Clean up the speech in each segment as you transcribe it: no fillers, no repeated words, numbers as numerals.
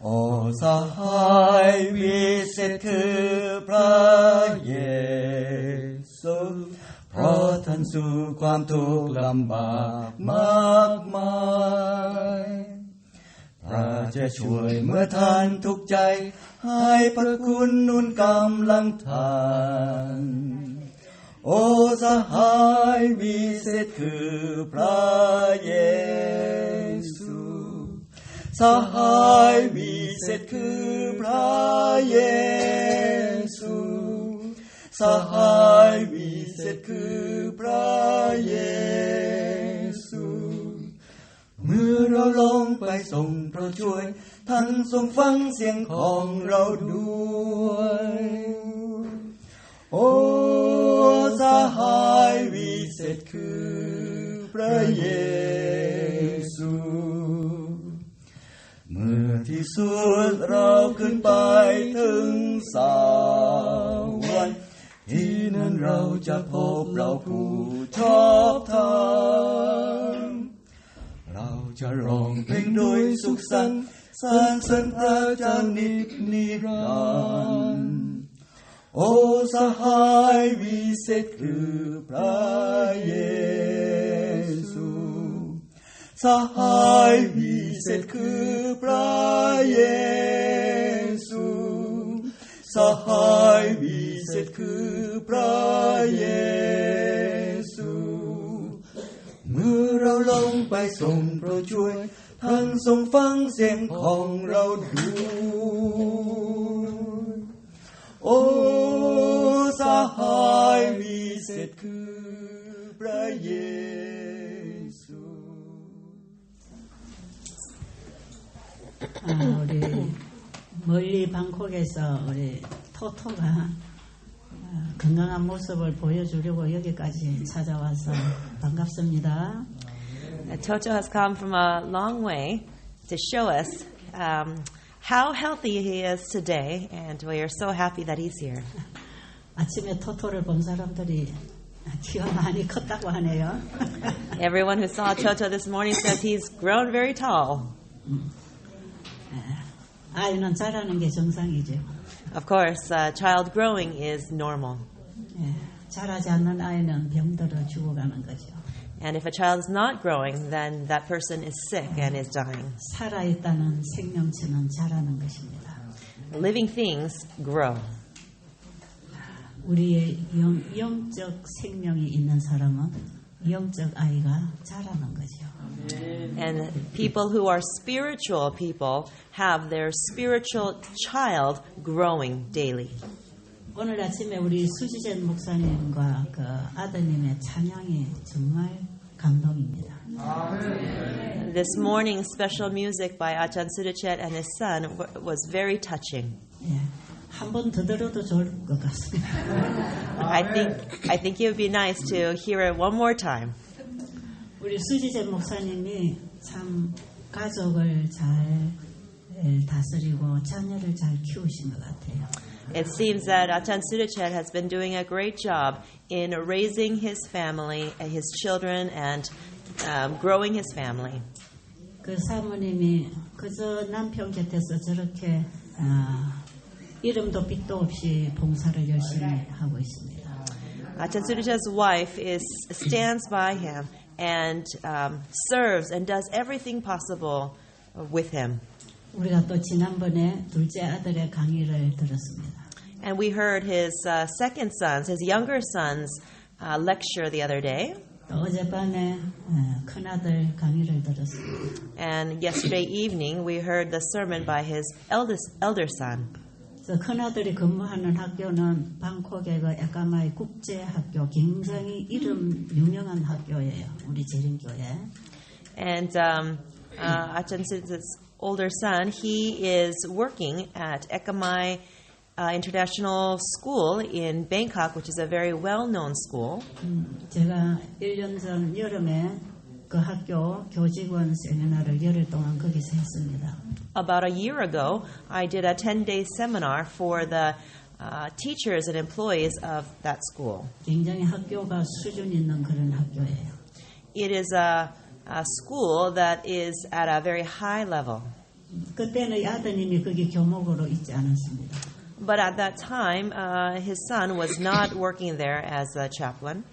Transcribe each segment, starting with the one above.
โอ้สหายวิเศษคือพระเยซูเพราะท่านสู่ความทุกข์ลำบากมากมายพระจะช่วยเมื่อท่านทุกข์ใจให้พระคุณหนุนกำลังท่านโอ้สหายวิเศษคือพระเยซูสหายวิเศษคือพระเยซูสหายวิเศษคือพระเยซูเมื่อเราลงไปส่งพระช่วยท่านทรงฟังเสียงของเราด้วยโอ้สหายวิเศษคือพระเยซูเมื่อที่สุดเราขึ้นไปถึงสวรรค์ที่นั้นเราจะพบเราผู้ชอบธรรมเราจะร้องเพลงโดยสุขสันต์สรรเสริญพระเจ้านิรันดร์โอ้สหายวิเศษคือพระเยซูสหายวิเศษคือพระเยซูสหายวิเศษคือพระเยซูเมื่อเราลงไปส่งพระช่วยท่านทรงฟังเสียงของเราด้วยโอ้สหายวิเศษคือพระเยซู 우리 멀리 방콕에서 우리 토토가 건강한 모습을 보여주려고 여기까지 찾아와서 반갑습니다. Toto has come from a long way to show us how healthy he is today, and we are so happy that he's here. 아침에 토토를 본 사람들이 키가 많이 컸다고 하네요. Everyone who saw Toto this morning says he's grown very tall. 아이는 자라는 게 정상이죠. Of course, child growing is normal. 자라지 않는 아이는 병들어 죽어가는 거죠. And if a child is not growing, then that person is sick and is dying. 살아있다는 생명체는 자라는 것입니다. Living things grow. 우리의 영적 생명이 있는 사람은 영적 아이가 자라는 거죠. And people who are spiritual people have their spiritual child growing daily. 오늘 아침에 우리 수지전 목사님과 그 아드님의 찬양이 정말 감동입니다. This morning, special music by Achan Sudachet and his son was very touching. 한 번 더 들어도 좋을 것 같습니다. I think it would be nice to hear it one more time. 우리 수지전 목사님이 참 가족을 잘 다스리고 자녀를 잘 키우신 것 같아요. It seems that Achan Sudachet has been doing a great job in raising his family, his children, and growing his family. 그 사모님이 그저 남편 곁에서 저렇게 이름도 빛도 없이 봉사를 열심히 하고 있습니다. Achan Sudachet's wife stands by him and serves and does everything possible with him. 우리가 또 지난번에 둘째 아들의 강의를 들었습니다. And we heard his second son's, his younger son's lecture the other day. 또 어젯밤에 큰아들 강의를 들었습니다. And yesterday evening we heard the sermon by his elder son. 그래서 큰아들이 근무하는 학교는 방콕의 그 에까마이 국제학교 굉장히 이름 유명한 학교예요. 우리 재림교회. And Achan Sudachet's older son, he is working at Ekamai International School in Bangkok, which is a very well-known school. 제가 1년 전 여름에 그 학교 교직원 세미나를 열흘 동안 거기서 했습니다. About a year ago, I did a 10-day seminar for the teachers and employees of that school. 굉장히 학교가 수준 있는 그런 학교예요. It is a school that is at a very high level. 그때는 이 아드님이 거기 교목으로 있지 않았습니다. But at that time, his son was not working there as a chaplain.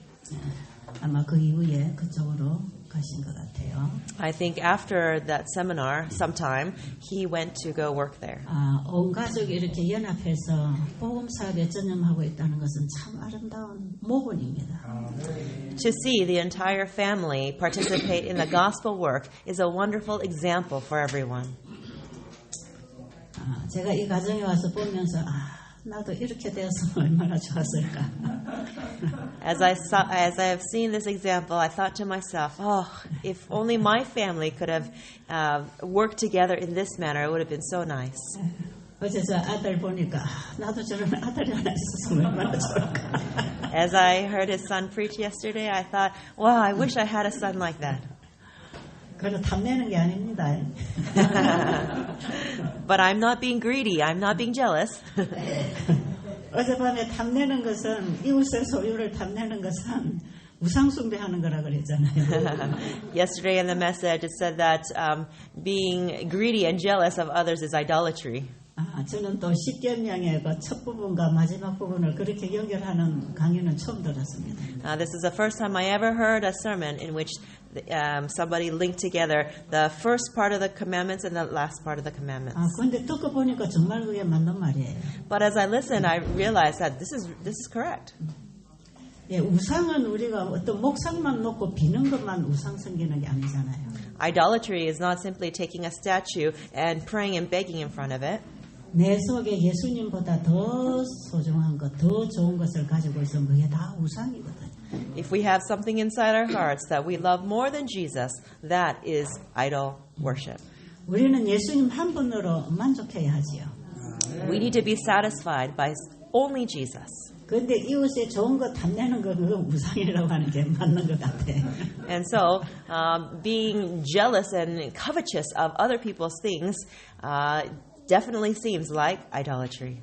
아마 그 이후에 그쪽으로 가신 것 같아요. I think after that seminar, sometime, he went to go work there. 온 가족이 이렇게 연합해서 복음 사업에 전념하고 있다는 것은 참 아름다운 모본입니다. To see the entire family participate in the gospel work is a wonderful example for everyone. 제가 이 가정에 와서 보면서 나도 이렇게 되었으면 얼마나 좋았을까. As I have seen this example, I thought to myself, oh, if only my family could have worked together in this manner, it would have been so nice. 어제 저 아들 보니까 나도 저런 아들이 하나 있었으면 얼마나 좋을까. As I heard his son preach yesterday, I thought, wow, I wish I had a son like that. 그래서 탐내는 게 아닙니다. But I'm not being greedy. I'm not being jealous. 어젯밤에 탐내는 것은 이웃의 소유를 탐내는 것은 우상 숭배하는 거라 그랬잖아요. Yesterday in the message, it said that being greedy and jealous of others is idolatry. 저는 또 십계명의 그 첫 부분과 마지막 부분을 그렇게 연결하는 강의는 처음 들었습니다. This is the first time I ever heard a sermon in which somebody linked together the first part of the commandments and the last part of the commandments. 그런데 듣고 보니까 정말 그게 맞는 말이에요. But as I listened, I realized that this is correct. 예, 우상은 우리가 어떤 목상만 놓고 비는 것만 우상 섬기는 게 아니잖아요. Idolatry is not simply taking a statue and praying and begging in front of it. 내 속에 예수님보다 더 소중한 것, 더 좋은 것을 가지고 있으면 그게 다 우상이거든요. If we have something inside our hearts that we love more than Jesus, that is idol worship. 우리는 예수님 한 분으로 만족해야 하지요. We need to be satisfied by only Jesus. 그런데 이웃에 좋은 거 탐내는 거 그건 우상이라고 하는 게 맞는 것 같아. And so, being jealous and covetous of other people's things definitely seems like idolatry.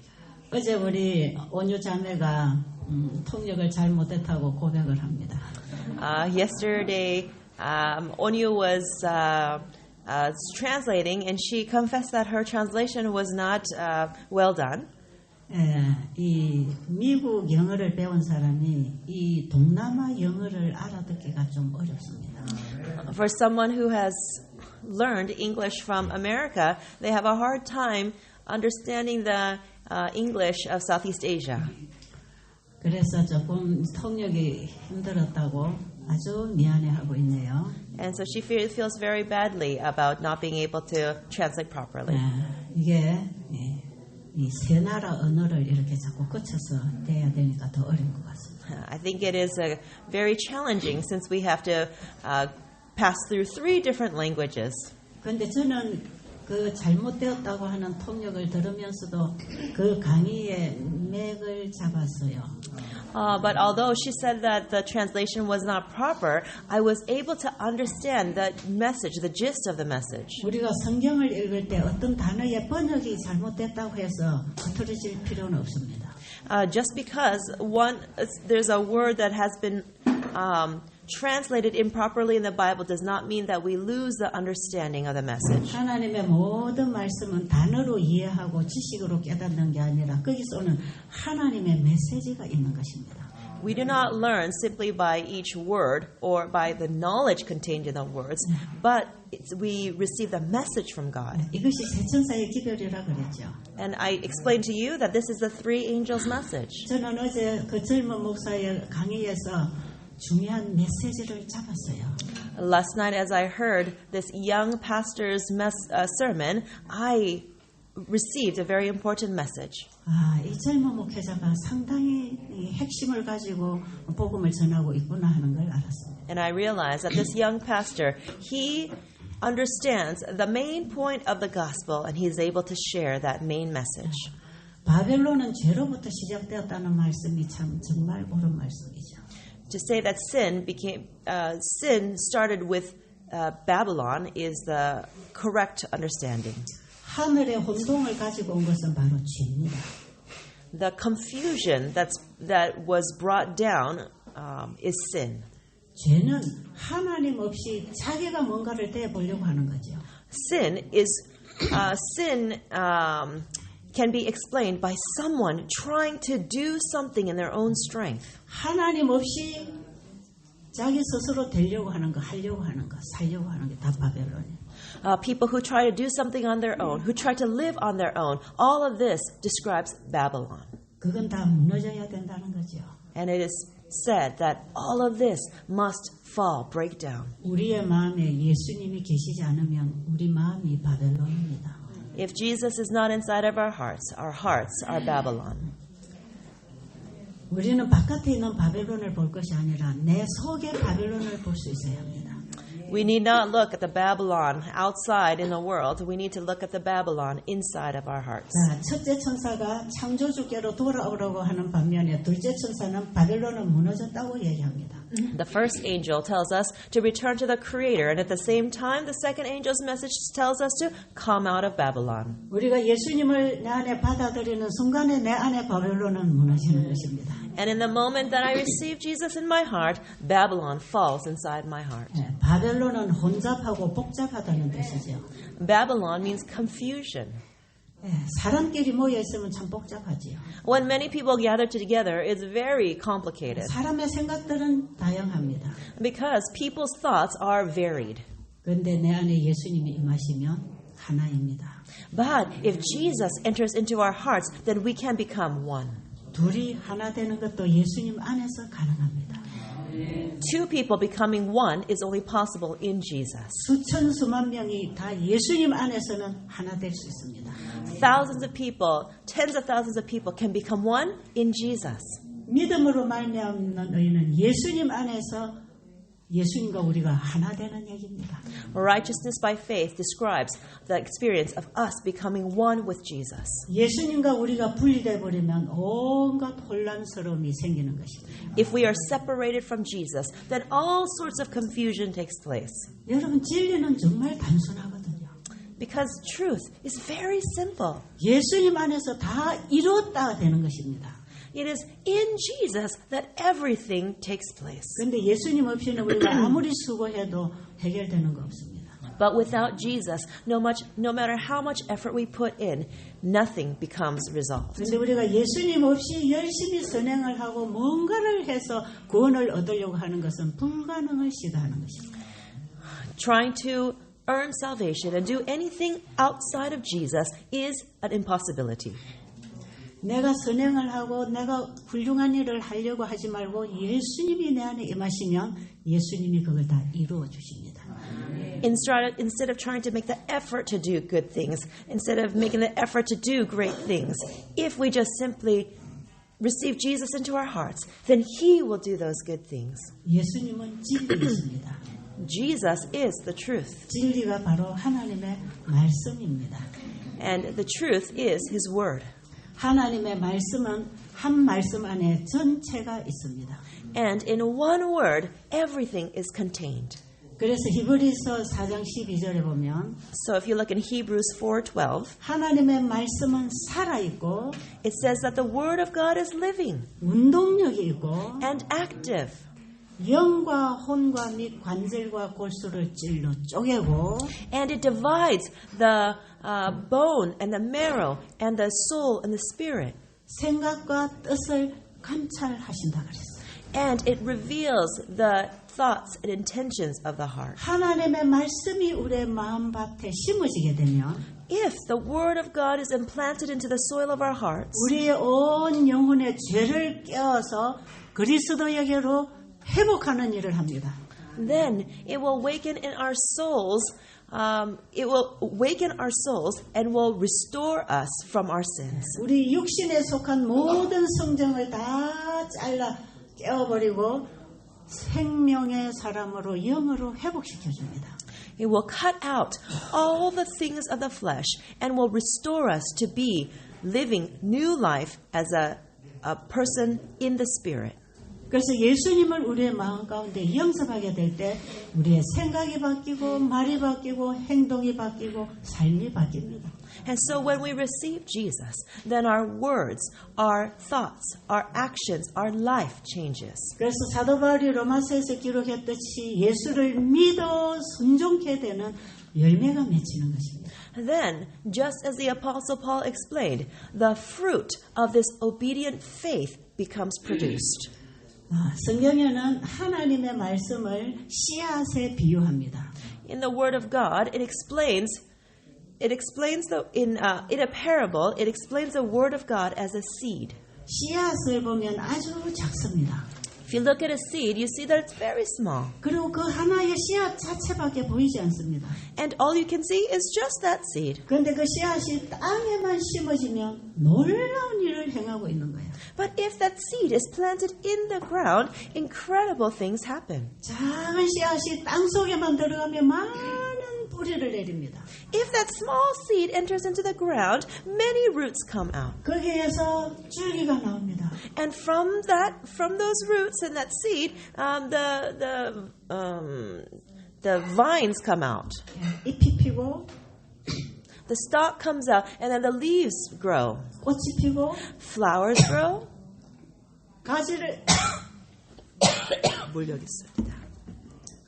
어제 우리 온유 자매가 통역을 잘 못했다고 고백을 합니다. Yesterday, Onyu was translating, and she confessed that her translation was not well done. 이 미국 영어를 배운 사람이 이 동남아 영어를 알아듣기가 좀 어렵습니다. For someone who has learned English from America, they have a hard time understanding the English of Southeast Asia. 그래서 조금 통역이 힘들었다고 아주 미안해하고 있네요. And so she feels very badly about not being able to translate properly. 이게 이 세 나라 언어를 이렇게 자꾸 거쳐서 돼야 되니까 더 어려운 것 같습니다. I think it is very challenging since we have to pass through 3 different languages. 그런데 저는 그 잘못되었다고 하는 통역을 들으면서도 그 강의의 맥을 잡았어요. But although she said that the translation was not proper, I was able to understand the message, the gist of the message. 우리가 성경을 읽을 때 어떤 단어의 번역이 잘못됐다고 해서 흐트러질 필요는 없습니다. Just because there's a word that has been translated improperly in the Bible does not mean that we lose the understanding of the message. 하나님의 모든 말씀은 단어로 이해하고 지식으로 깨닫는 게 아니라 거기서 오는 하나님의 메시지가 있는 것입니다. We do not learn simply by each word or by the knowledge contained in the words, but we receive the message from God. 이것이 세 천사의 기별이라 그랬죠. And I explained to you that this is the 3 angels' message. 저는 어제 그 젊은 목사의 강의에서 중요한 메시지를 잡았어요. Last night, as I heard this young pastor's sermon, I received a very important message. 이 젊은 목회자가 상당히 핵심을 가지고 복음을 전하고 있구나 하는 걸 알았습니다. And I realized that this young pastor, he understands the main point of the gospel, and he is able to share that main message. 바벨론은 죄로부터 시작되었다는 말씀이 참 정말 옳은 말씀이죠. To say that sin started with Babylon is the correct understanding. 하늘의 혼동을 가지고 온 것은 바로 죄입니다. The confusion that was brought down is sin. 죄는 하나님 없이 자기가 뭔가를 대보려고 하는 거죠. Sin is sin can be explained by someone trying to do something in their own strength. 하나님 없이 자기 스스로 되려고 하는 거, 하려고 하는 거, 살려고 하는 게 다 바벨론이에요. People who try to do something on their own, who try to live on their own, all of this describes Babylon. 그건 다 무너져야 된다는 거죠. And it is said that all of this must fall, break down. 우리의 마음에 예수님이 계시지 않으면 우리 마음이 바벨론입니다. If Jesus is not inside of our hearts are Babylon. 우리는 바깥에 있는 바벨론을 볼 것이 아니라 내 속의 바벨론을 볼 수 있어야 합니다. We need not look at the Babylon outside in the world. We need to look at the Babylon inside of our hearts. 자, 첫째 천사가 창조주께로 돌아오라고 하는 반면에 둘째 천사는 바벨론은 무너졌다고 얘기합니다. The first angel tells us to return to the Creator, and at the same time, the second angel's message tells us to come out of Babylon. 우리가 예수님을 내 안에 받아들이는 순간에 내 안에 바벨론은 무너지는 것입니다. And in the moment that I receive Jesus in my heart, Babylon falls inside my heart. 바벨론은 혼잡하고 복잡하다는 뜻이죠. Babylon means confusion. 사람끼리 모여 있으면 참 복잡하지요. When many people gather together, it's very complicated 사람의 생각들은 다양합니다. because people's thoughts are varied. 그런데 내 안에 예수님이 임하시면 하나입니다. But if Jesus enters into our hearts, then we can become one. 둘이 하나 되는 것도 예수님 안에서 가능합니다. Two people becoming one is only possible in Jesus. 수천 수만 명이 다 예수님 안에서는 하나 될 수 있습니다. Thousands of people, tens of thousands of people can become one in Jesus. 믿음으로 말미암는 의는 예수님 안에서 예수님과 우리가 하나 되는 얘기입니다. Righteousness by faith describes the experience of us becoming one with Jesus. 예수님과 우리가 분리돼 버리면 온갖 혼란스러움이 생기는 것입니다. If we are separated from Jesus, then all sorts of confusion takes place. 여러분 진리는 정말 단순하거든요. Because truth is very simple. 예수님 안에서 다 이루었다 되는 것입니다. It is in Jesus that everything takes place. 그런데 예수님 없이는 우리가 아무리 수고해도 해결되는 거 없습니다. But without Jesus, no matter how much effort we put in, nothing becomes resolved. 그런데 우리가 예수님 없이 열심히 선행을 하고 뭔가를 해서 구원을 얻으려고 하는 것은 불가능을 시도하는 것입니다. Trying to earn salvation and do anything outside of Jesus is an impossibility. 내가 선행을 하고 내가 훌륭한 일을 하려고 하지 말고 예수님이 내 안에 임하시면 예수님이 그걸 다 이루어 주십니다. Instead of trying to make the effort to do good things, instead of making the effort to do great things, if we just simply receive Jesus into our hearts, then He will do those good things. 예수님은 진리이십니다. Jesus is the truth, 진리가 바로 하나님의 말씀입니다. and the truth is His word. 하나님의 말씀은 한 말씀 안에 전체가 있습니다. And in one word, everything is contained. 그래서 히브리서 4장 12절에 보면 So if you look in Hebrews 4:12, 하나님의 말씀은 살아있고 it says that the word of God is living 운동력이 있고 and active. 영과 혼과 및 관절과 골수를 찔러 쪼개고 And it divides the bone and the marrow and the soul and the spirit. 생각과 뜻을 감찰하신다 그랬어요. And it reveals the thoughts and intentions of the heart. 하나님의 말씀이 우리의 마음밭에 심어지게 되면 If the word of God is implanted into the soil of our hearts, 우리의 온 영혼의 죄를 깨어서 그리스도에게로 회복하는 일을 합니다. then it will awaken in our souls. It will awaken our souls and will restore us from our sins. 우리 육신에 속한 모든 성정을 다 잘라 깨어버리고 생명의 사람으로 영으로 회복시켜 줍니다. It will cut out all the things of the flesh and will restore us to be living new life as a person in the spirit. 그래서 예수님을 우리의 마음 가운데 영접하게 될 때 우리의 생각이 바뀌고 말이 바뀌고 행동이 바뀌고 삶이 바뀝니다. And so when we receive Jesus, then our words, our thoughts, our actions, our life changes. 그래서 사도 바울이 로마서에서 기록했듯이 예수를 믿어 순종케 되는 열매가 맺히는 것입니다. Then, just as the Apostle Paul explained, the fruit of this obedient faith becomes produced. 성경에는 하나님의 말씀을 씨앗에 비유합니다. In the Word of God, in a parable, it explains the Word of God as a seed. 씨앗을 보면 아주 작습니다. If you look at a seed, you see that it's very small. 그리고 그 하나의 씨앗 자체밖에 보이지 않습니다. And all you can see is just that seed. 그런데 그 씨앗이 땅에만 심어지면 놀라운 일을 행하고 있는 거예요. But if that seed is planted in the ground, incredible things happen. 작은 씨앗이 땅 속에만 들어가면 많은 뿌리를 내립니다. If that small seed enters into the ground, many roots come out. 거기에서 줄기가 나옵니다. And from those roots and that seed, the vines come out. 잎이 피고 The stalk comes out, and then the leaves grow. 꽃이 피고 Flowers grow.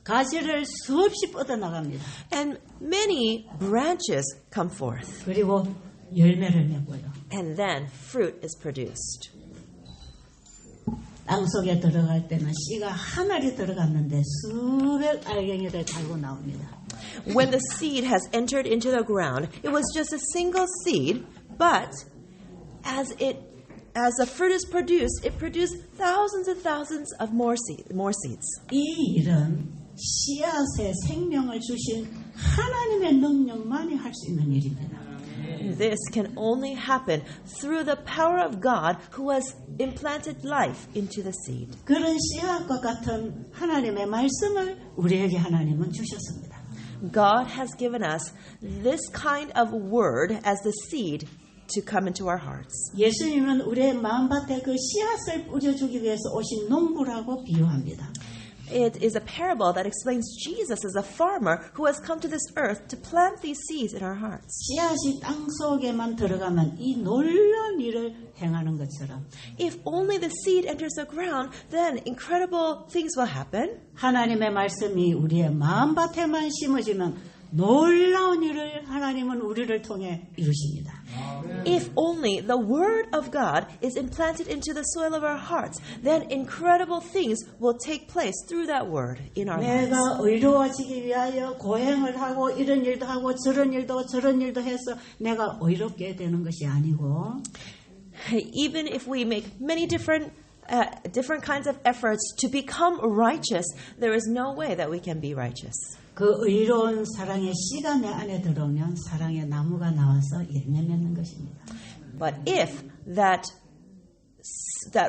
가지를 수없이 뻗어나갑니다. And many branches come forth. 그리고 열매를 맺고요. And then fruit is produced. 땅 속에 들어갈 때는 씨가 한 알이 들어갔는데 수백 알갱이를 달고 나옵니다. When the seed has entered into the ground, it was just a single seed, but as the fruit is produced, it produced thousands and thousands of more seeds. 이 일은 씨앗에 생명을 주신 하나님의 능력만이 할 수 있는 일입니다. This can only happen through the power of God who has implanted life into the seed. 그런 씨앗과 같은 하나님의 말씀을 우리에게 하나님은 주셨습니다. God has given us this kind of word as the seed to come into our hearts. 예수님은 우리의 마음밭에 그 씨앗을 뿌려주기 위해서 오신 농부라고 비유합니다. It is a parable that explains Jesus as a farmer who has come to this earth to plant these seeds in our hearts. 씨앗이 땅 속에만 들어가면 이 놀라운 일을 행하는 것처럼 If only the seed enters the ground, then incredible things will happen. 하나님의 말씀이 우리의 마음밭에만 심어지면 놀라운 일을 하나님은 우리를 통해 이루십니다. If only the word of God is implanted into the soil of our hearts, then incredible things will take place through that word in our hearts. 내가 의로워지기 위하여 고행을 하고 이런 일도 하고 저런 일도 해서 내가 의롭게 되는 것이 아니고 Even if we make many different kinds of efforts to become righteous, there is no way that we can be righteous. 그 의로운 사랑의 씨가 내 안에 들어오면 사랑의 나무가 나와서 열매 맺는 것입니다. But if that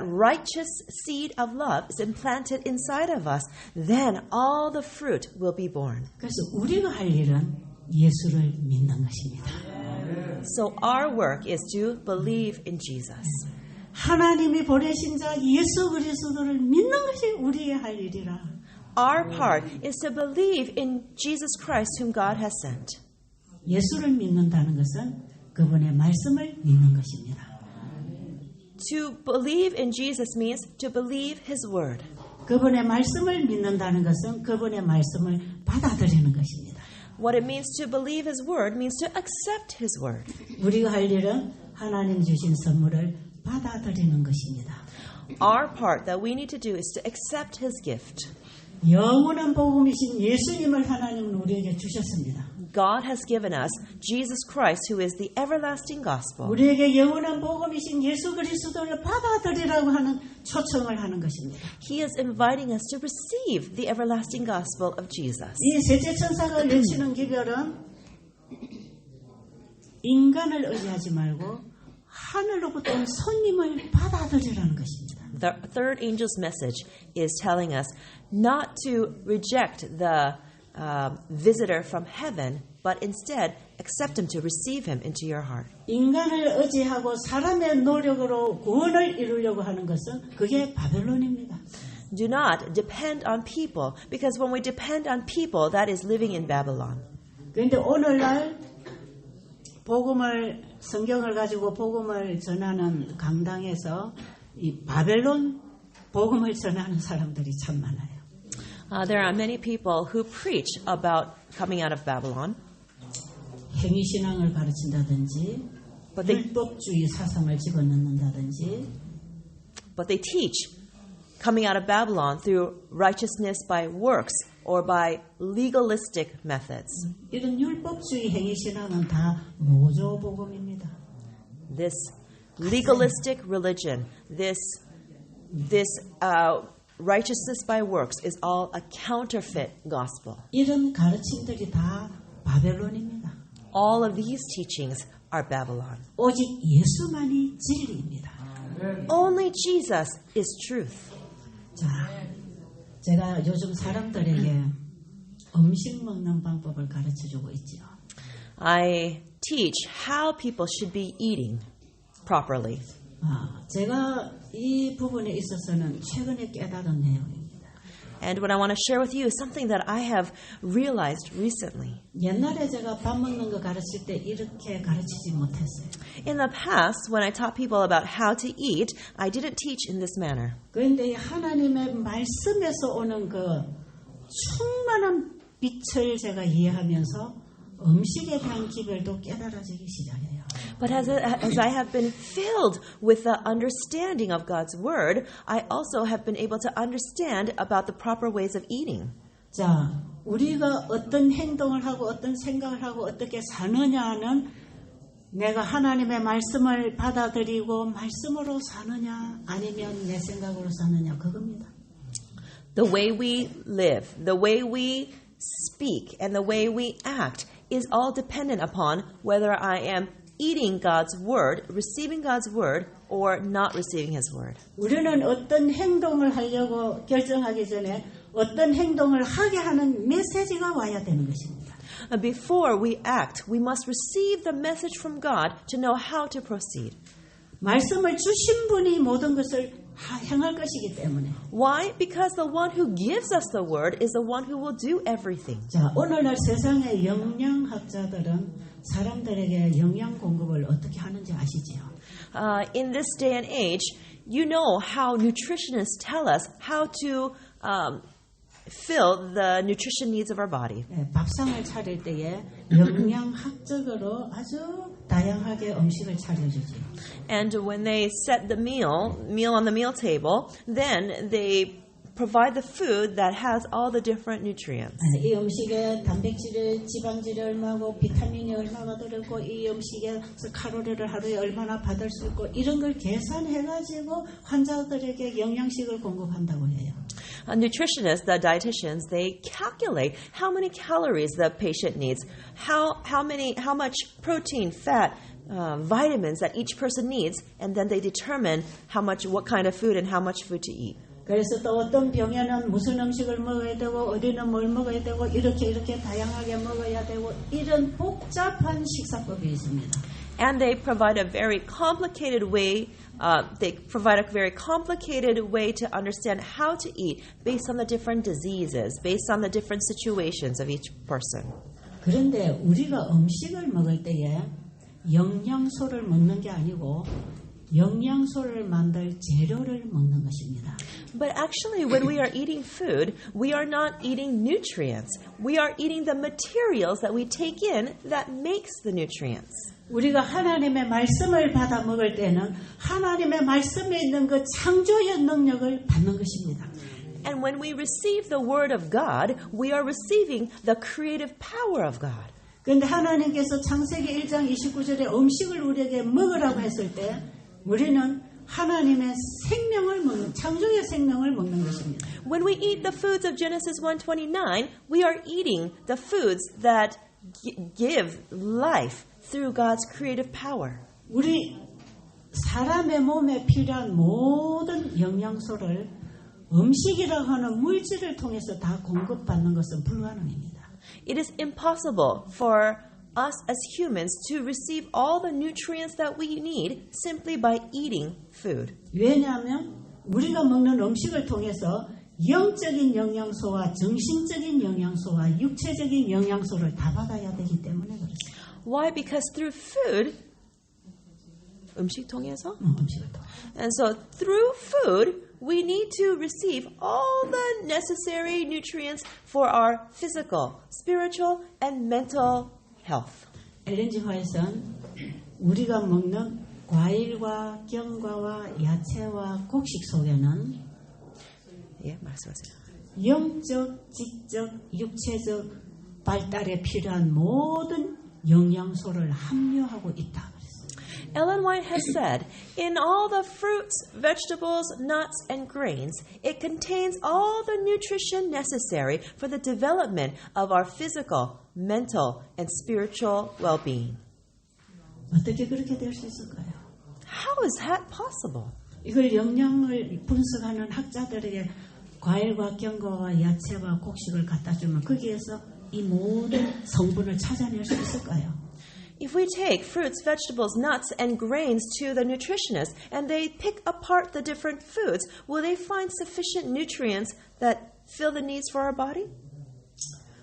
righteous seed of love is implanted inside of us, then all the fruit will be born. 그래서 우리가 할 일은 예수를 믿는 것입니다. So our work is to believe in Jesus. 하나님이 보내신 자 예수 그리스도를 믿는 것이 우리의 할 일이라. Our part is to believe in Jesus Christ whom God has sent. 예수를 믿는다는 것은 그분의 말씀을 믿는 것입니다. To believe in Jesus means to believe His word. 그분의 말씀을 믿는다는 것은 그분의 말씀을 받아들이는 것입니다. What it means to believe His word means to accept His word. 우리가 할 일은 하나님 주신 선물을 받아들이는 것입니다. Our part that we need to do is to accept His gift. 영원한 복음이신 예수님을 하나님은 우리에게 주셨습니다. God has given us Jesus Christ, who is the everlasting gospel. 우리에게 영원한 복음이신 예수 그리스도를 받아들이라고 하는 초청을 하는 것입니다. He is inviting us to receive the everlasting gospel of Jesus. 이 셋째 천사가 외치는 기별은 인간을 의지하지 말고 하늘로부터 온 손님을 받아들이라는 것입니다. The third angel's message is telling us not to reject the visitor from heaven, but instead accept him, to receive him into your heart. 인간을 의지하고 사람의 노력으로 구원을 이루려고 하는 것은 그게 바벨론입니다. Do not depend on people, because when we depend on people, that is living in Babylon. 그런데 오늘날 성경을 가지고 복음을 전하는 강당에서 이 바벨론 복음을 전하는 사람들이 참 많아요. There are many people who preach about coming out of Babylon. 행위신앙을 가르친다든지 율법주의 사상을 집어넣는다든지 But they teach coming out of Babylon through righteousness by works or by legalistic methods. 이런 율법주의 행위신앙은 다 노조복음입니다. This legalistic religion, this righteousness by works is all a counterfeit gospel. 이런 가르침들이 다 바벨론입니다. All of these teachings are Babylon. 오직 예수만이 진리입니다. Only Jesus is truth. 자, 제가 요즘 사람들에게 음식 먹는 방법을 가르쳐주고 있죠. I teach how people should be eating properly. 제가 이 부분에 있어서는 최근에 깨달은 내용입니다. And what I want to share with you is something that I have realized recently. 옛날에 제가 밥 먹는 거 가르칠 때 이렇게 가르치지 못했어요. In the past, when I taught people about how to eat, I didn't teach in this manner. 그런데 하나님의 말씀에서 오는 그 충만한 빛을 제가 이해하면서 음식에 대한 기별도 깨달아지기 시작해요. But as I have been filled with the understanding of God's word, I also have been able to understand about the proper ways of eating. 자, 우리가 어떤 행동을 하고 어떤 생각을 하고 어떻게 사느냐는 내가 하나님의 말씀을 받아들이고 말씀으로 사느냐 아니면 내 생각으로 사느냐 그겁니다. The way we live, the way we speak, and the way we act is all dependent upon whether I am eating God's word, receiving God's word, or not receiving His word. 우리는 어떤 행동을 하려고 결정하기 전에 어떤 행동을 하게 하는 메시지가 와야 되는 것입니다. Before we act, we must receive the message from God to know how to proceed. 말씀을 주신 분이 모든 것을 행할 것이기 때문에. Why? Because the one who gives us the word is the one who will do everything. 자, 오늘날 세상의 영양학자들은 사람들에게 영양 공급을 어떻게 하는지 아시지요? In this day and age, you know how nutritionists tell us how to fill the nutrition needs of our body. 네, 밥상을 차릴 때에 영양학적으로 아주 다양하게 음식을 차려주지. And when they set the meal on the meal table, then they provide the food that has all the different nutrients. 이 음식에 단백질을, 지방질이 얼마고 비타민이 얼마가 들었고 이 음식에 칼로리를 하루에 얼마나 받을 수 있고 이런 걸 계산해가지고 환자들에게 영양식을 공급한다고 해요. Nutritionists, the dietitians, they calculate how many calories the patient needs, how much protein, fat, vitamins that each person needs, and then they determine what kind of food and how much food to eat. 그래서 또 어떤 병에는 무슨 음식을 먹어야 되고 어디는 뭘 먹어야 되고 이렇게 다양하게 먹어야 되고 이런 복잡한 식사법이 있습니다. And they provide a very complicated way. They provide a very complicated way to understand how to eat based on the different diseases, based on the different situations of each person. 그런데 우리가 음식을 먹을 때에 영양소를 먹는 게 아니고 영양소를 만들 재료를 먹는 것입니다. But actually, when we are eating food, we are not eating nutrients. We are eating the materials that we take in that makes the nutrients. 우리가 하나님의 말씀을 받아 먹을 때는 하나님의 말씀에 있는 그 창조의 능력을 받는 것입니다. And when we receive the word of God, we are receiving the creative power of God. 그런데 하나님께서 창세기 1장 29절에 음식을 우리에게 먹으라고 했을 때 우리는 하나님의 생명을 먹는 창조의 생명을 먹는 것입니다. When we eat the foods of Genesis 1:29, we are eating the foods that give life through God's creative power. 우리 사람의 몸에 필요한 모든 영양소를 음식이라고 하는 물질을 통해서 다 공급받는 것은 불가능입니다. It is impossible for us as humans to receive all the nutrients that we need simply by eating food. 왜냐하면 우리가 먹는 음식을 통해서 영적인 영양소와 정신적인 영양소와 육체적인 영양소를 다 받아야 되기 때문에 그렇습니다. Why? Because through food, 음식 통해서? 음식을 통해서. And so through food, we need to receive all the necessary nutrients for our physical, spiritual, and mental health. 엘렌지 화이트는 우리가 먹는 과일과 견과와 야채와 곡식 속에는 예, 말씀하세요. 영적, 지적, 육체적 발달에 필요한 모든 영양소를 함유하고 있다. Ellen White has said, in all the fruits, vegetables, nuts, and grains, it contains all the nutrition necessary for the development of our physical, mental, and spiritual well-being. 어떻게 그렇게 될 수 있을까요? How is that possible? 이걸 영양을 분석하는 학자들에게 과일과 견과와 야채와 곡식을 갖다 주면 거기에서 이 모든 성분을 찾아낼 수 있을까요? If we take fruits, vegetables, nuts, and grains to the nutritionist and they pick apart the different foods, will they find sufficient nutrients that fill the needs for our body?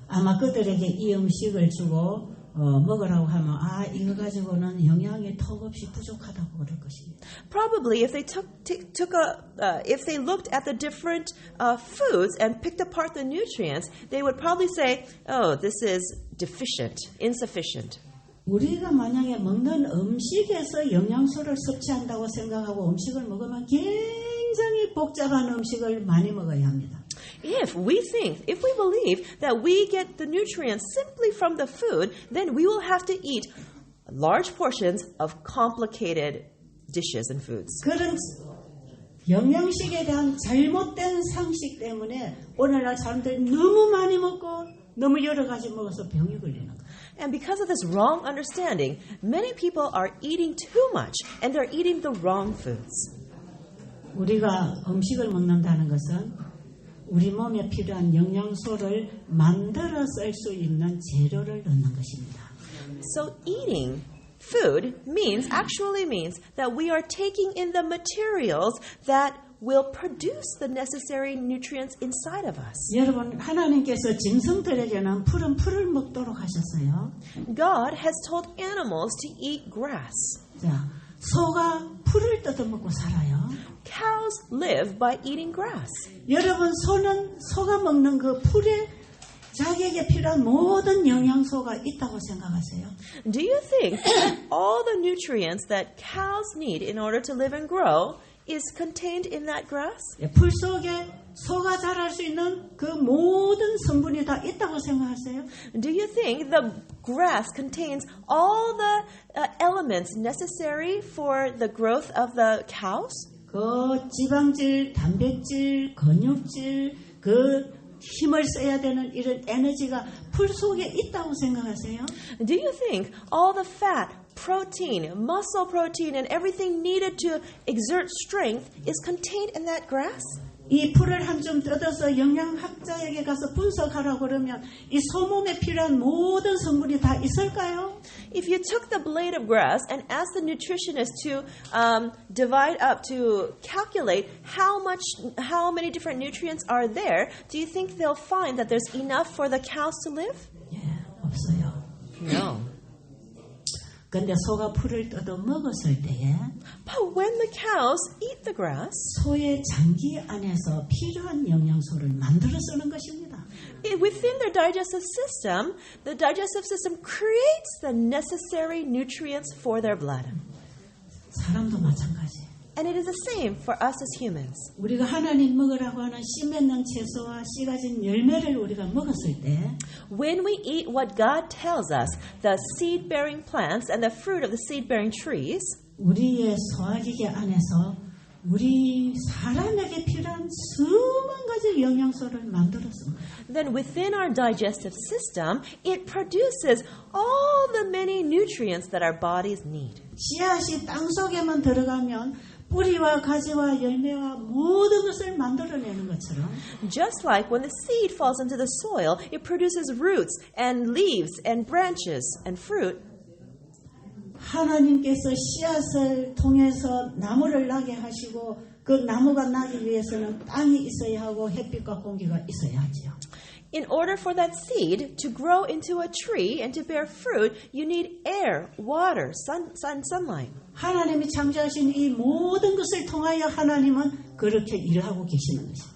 아마 그들에게 이 음식을 주고 먹으라고 하면 이거 가지고는 영양이 턱없이 부족하다고 그럴 것입니다. Probably, if they if they looked at the different foods and picked apart the nutrients, they would probably say, "Oh, this is deficient, insufficient." 우리가 만약에 먹는 음식에서 영양소를 섭취한다고 생각하고 음식을 먹으면 굉장히 복잡한 음식을 많이 먹어야 합니다. If we believe that we get the nutrients simply from the food, then we will have to eat large portions of complicated dishes and foods. 그런 영양식에 대한 잘못된 상식 때문에 오늘날 사람들이 너무 많이 먹고 너무 여러 가지 먹어서 병이 걸리는 거예요. And because of this wrong understanding, many people are eating too much and they're eating the wrong foods. 우리가 음식을 먹는다는 것은 우리 몸에 필요한 영양소를 만들어 쓸 수 있는 재료를 넣는 것입니다. So eating food actually means that we are taking in the materials that will produce the necessary nutrients inside of us. 여러분, 하나님께서 짐승들에게는 푸른 풀을 먹도록 하셨어요. God has told animals to eat grass. 자, 소가 풀을 뜯어먹고 살아요. Cows live by eating grass. 여러분, 소가 먹는 그 풀에 자기에게 필요한 모든 영양소가 있다고 생각하세요? Do you think that all the nutrients that cows need in order to live and grow is contained in that grass? 풀 속에 소가 자랄 수 있는 그 모든 성분이 다 있다고 생각하세요? Do you think the grass contains all the elements necessary for the growth of the cows? 그 지방질, 단백질, 근육질, 그 힘을 써야 되는 이런 에너지가 풀 속에 있다고 생각하세요? Do you think all the fat, protein, muscle protein, and everything needed to exert strength is contained in that grass? 이 풀을 한 줌 뜯어서 영양학자에게 가서 분석하라고 그러면 이 소몸에 필요한 모든 성분이 다 있을까요? If you took the blade of grass and asked the nutritionist to divide up to calculate how many different nutrients are there, do you think they'll find that there's enough for the cows to live? 예, 없어요. No. 근데 소가 풀을 뜯어 먹었을 때에 But when the cows eat the grass, 소의 장기 안에서 필요한 영양소를 만들어 쓰는 것입니다. within their digestive system, the digestive system creates the necessary nutrients for their blood. 사람도 마찬가지. And it is the same for us as humans. 우리가 하나님 먹으라고 하는 씨 맺는 채소와 씨 가진 열매를 우리가 먹었을 때 When we eat what God tells us, the seed-bearing plants and the fruit of the seed-bearing trees, 우리의 소화기계 안에서 우리 사람에게 필요한 수만 가지 영양소를 만들었습니다. then within our digestive system, it produces all the many nutrients that our bodies need. 씨앗이 땅 속에만 들어가면 뿌리와 가지와 열매와 모든 것을 만들어내는 것처럼 Just like when the seed falls into the soil, it produces roots and leaves and branches and fruit. 하나님께서 씨앗을 통해서 나무를 나게 하시고 그 나무가 나기 위해서는 땅이 있어야 하고 햇빛과 공기가 있어야 하지요. In order for that seed to grow into a tree and to bear fruit, you need air, water, sunlight. 하나님이 창조하신 이 모든 것을 통하여 하나님은 그렇게 일하고 계시는 것입니다.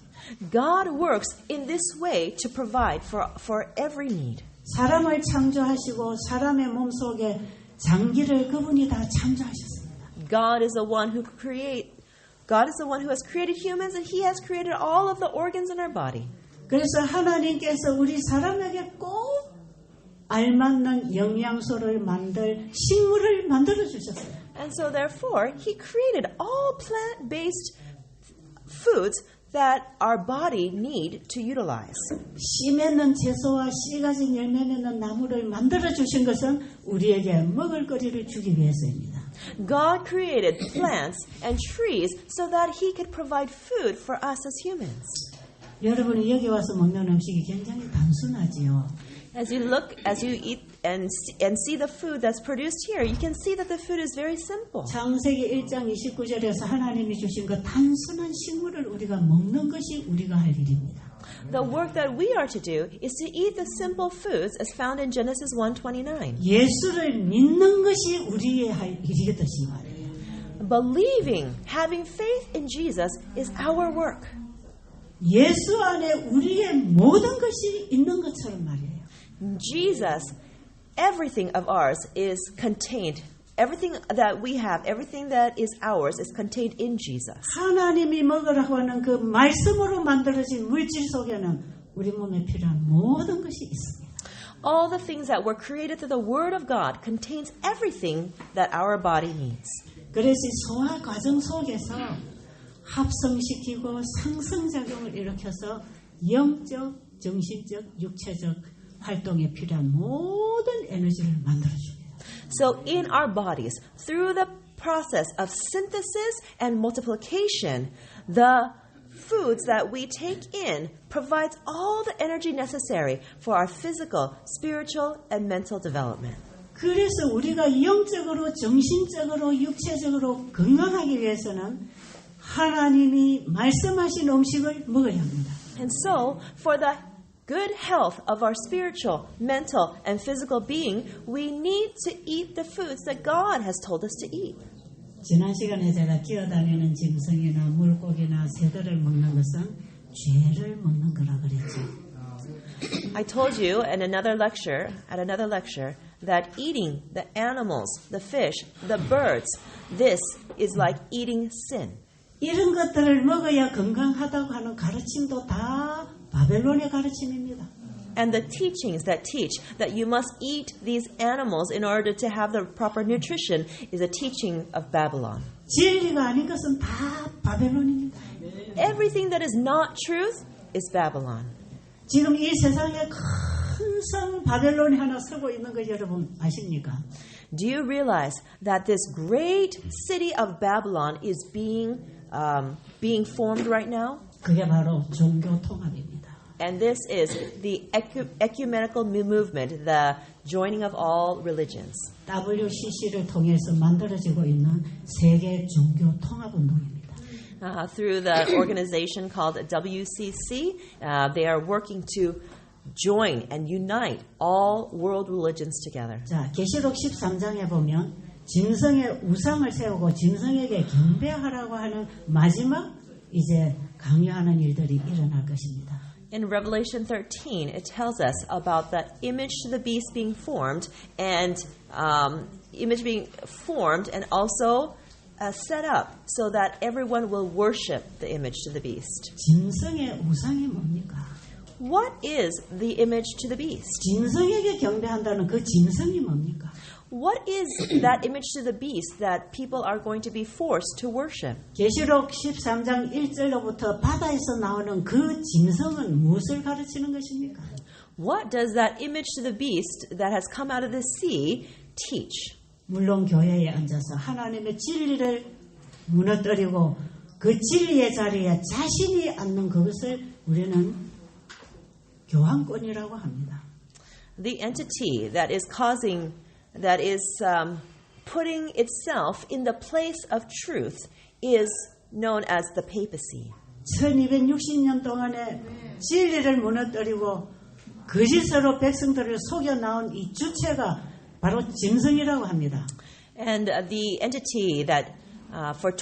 God works in this way to provide for every need. 사람을 창조하시고 사람의 몸속에 장기를 그분이 다 창조하셨습니다. God is the one who has created humans, and He has created all of the organs in our body. 그래서 하나님께서 우리 사람에게 꼭 알맞는 영양소를 만들 식물을 만들어 주셨어요. And so therefore, He created all plant-based foods that our body need to utilize. 씨 맺는 채소와 씨 가진 열매 맺는 나무를 만들어 주신 것은 우리에게 먹을거리를 주기 위해서입니다. God created plants and trees so that He could provide food for us as humans. 여러분이 여기 와서 먹는 음식이 굉장히 단순하지요. As you eat and see the food that's produced here, you can see that the food is very simple. 창세기 1장 29절에서 하나님이 주신 그 단순한 식물을 우리가 먹는 것이 우리가 할 일입니다. The work that we are to do is to eat the simple foods as found in Genesis 1:29. 예수를 믿는 것이 우리의 할 일이듯이 말이에요. Believing, having faith in Jesus is our work. 예수 안에 우리의 모든 것이 있는 것처럼 말이에요. Jesus, everything of ours is contained. Everything that we have, everything that is ours is contained in Jesus. 하나님이 먹으라고 하는 그 말씀으로 만들어진 물질 속에는 우리 몸에 필요한 모든 것이 있습니다. All the things that were created through the Word of God contains everything that our body needs. 그래서 소화 과정 속에서 합성시키고 상승작용을 일으켜서 영적, 정신적, 육체적 활동에 필요한 모든 에너지를 만들어줍니다. So in our bodies, through the process of synthesis and multiplication, the foods that we take in provides all the energy necessary for our physical, spiritual, and mental development. 그래서 우리가 영적으로, 정신적으로, 육체적으로 건강하기 위해서는 하나님이 말씀하신 음식을 먹어야 합니다. And so, for the good health of our spiritual, mental, and physical being, we need to eat the foods that God has told us to eat. 지난 시간에 제가 기어다니는 짐승이나 물고기나 새들을 먹는 것은 죄를 먹는 거라 그랬죠. I told you at another lecture, that eating the animals, the fish, the birds, this is like eating sin. 이런 것들을 먹어야 건강하다고 하는 가르침도 다 바벨론의 가르침입니다. And the teachings that teach that you must eat these animals in order to have the proper nutrition is a teaching of Babylon. 진리가 아닌 것은 다 바벨론입니다. Everything that is not truth is Babylon. 지금 이 세상에 큰 성 바벨론이 하나 서고 있는 거 여러분 아십니까? Do you realize that this great city of Babylon is being formed right now? 그게 바로 종교 통합입니다. And this is the ecumenical movement, the joining of all religions. WCC를 통해서 만들어지고 있는 세계 종교 통합 운동입니다. Through the organization called WCC, they are working to join and unite all world religions together. 자, 계시록 13장에 보면 짐승의 우상을 세우고 짐승에게 경배하라고 하는 마지막 이제 강요하는 일들이 일어날 것입니다. In Revelation 13, it tells us about the image to the beast being formed and also set up so that everyone will worship the image to the beast. 짐승의 우상이 뭡니까? What is the image to the beast? 짐승에게 경배한다는 그 짐승이 뭡니까? What is that image to the beast that people are going to be forced to worship? 계시록 13장 1절로부터 바다에서 나오는 그 짐승은 무엇을 가르치는 것입니까? What does that image to the beast that has come out of the sea teach? 물론 교회에 앉아서 하나님의 진리를 무너뜨리고 그 진리의 자리에 자신이 앉는 그것을 우리는 교황권이라고 합니다. The entity that is putting itself in the place of truth is known as the papacy. 1260년 동안에 진리를 무너뜨리고 거짓으로 백성들을 속여 나온 이 주체가 바로 짐승이라고 합니다. And the entity that for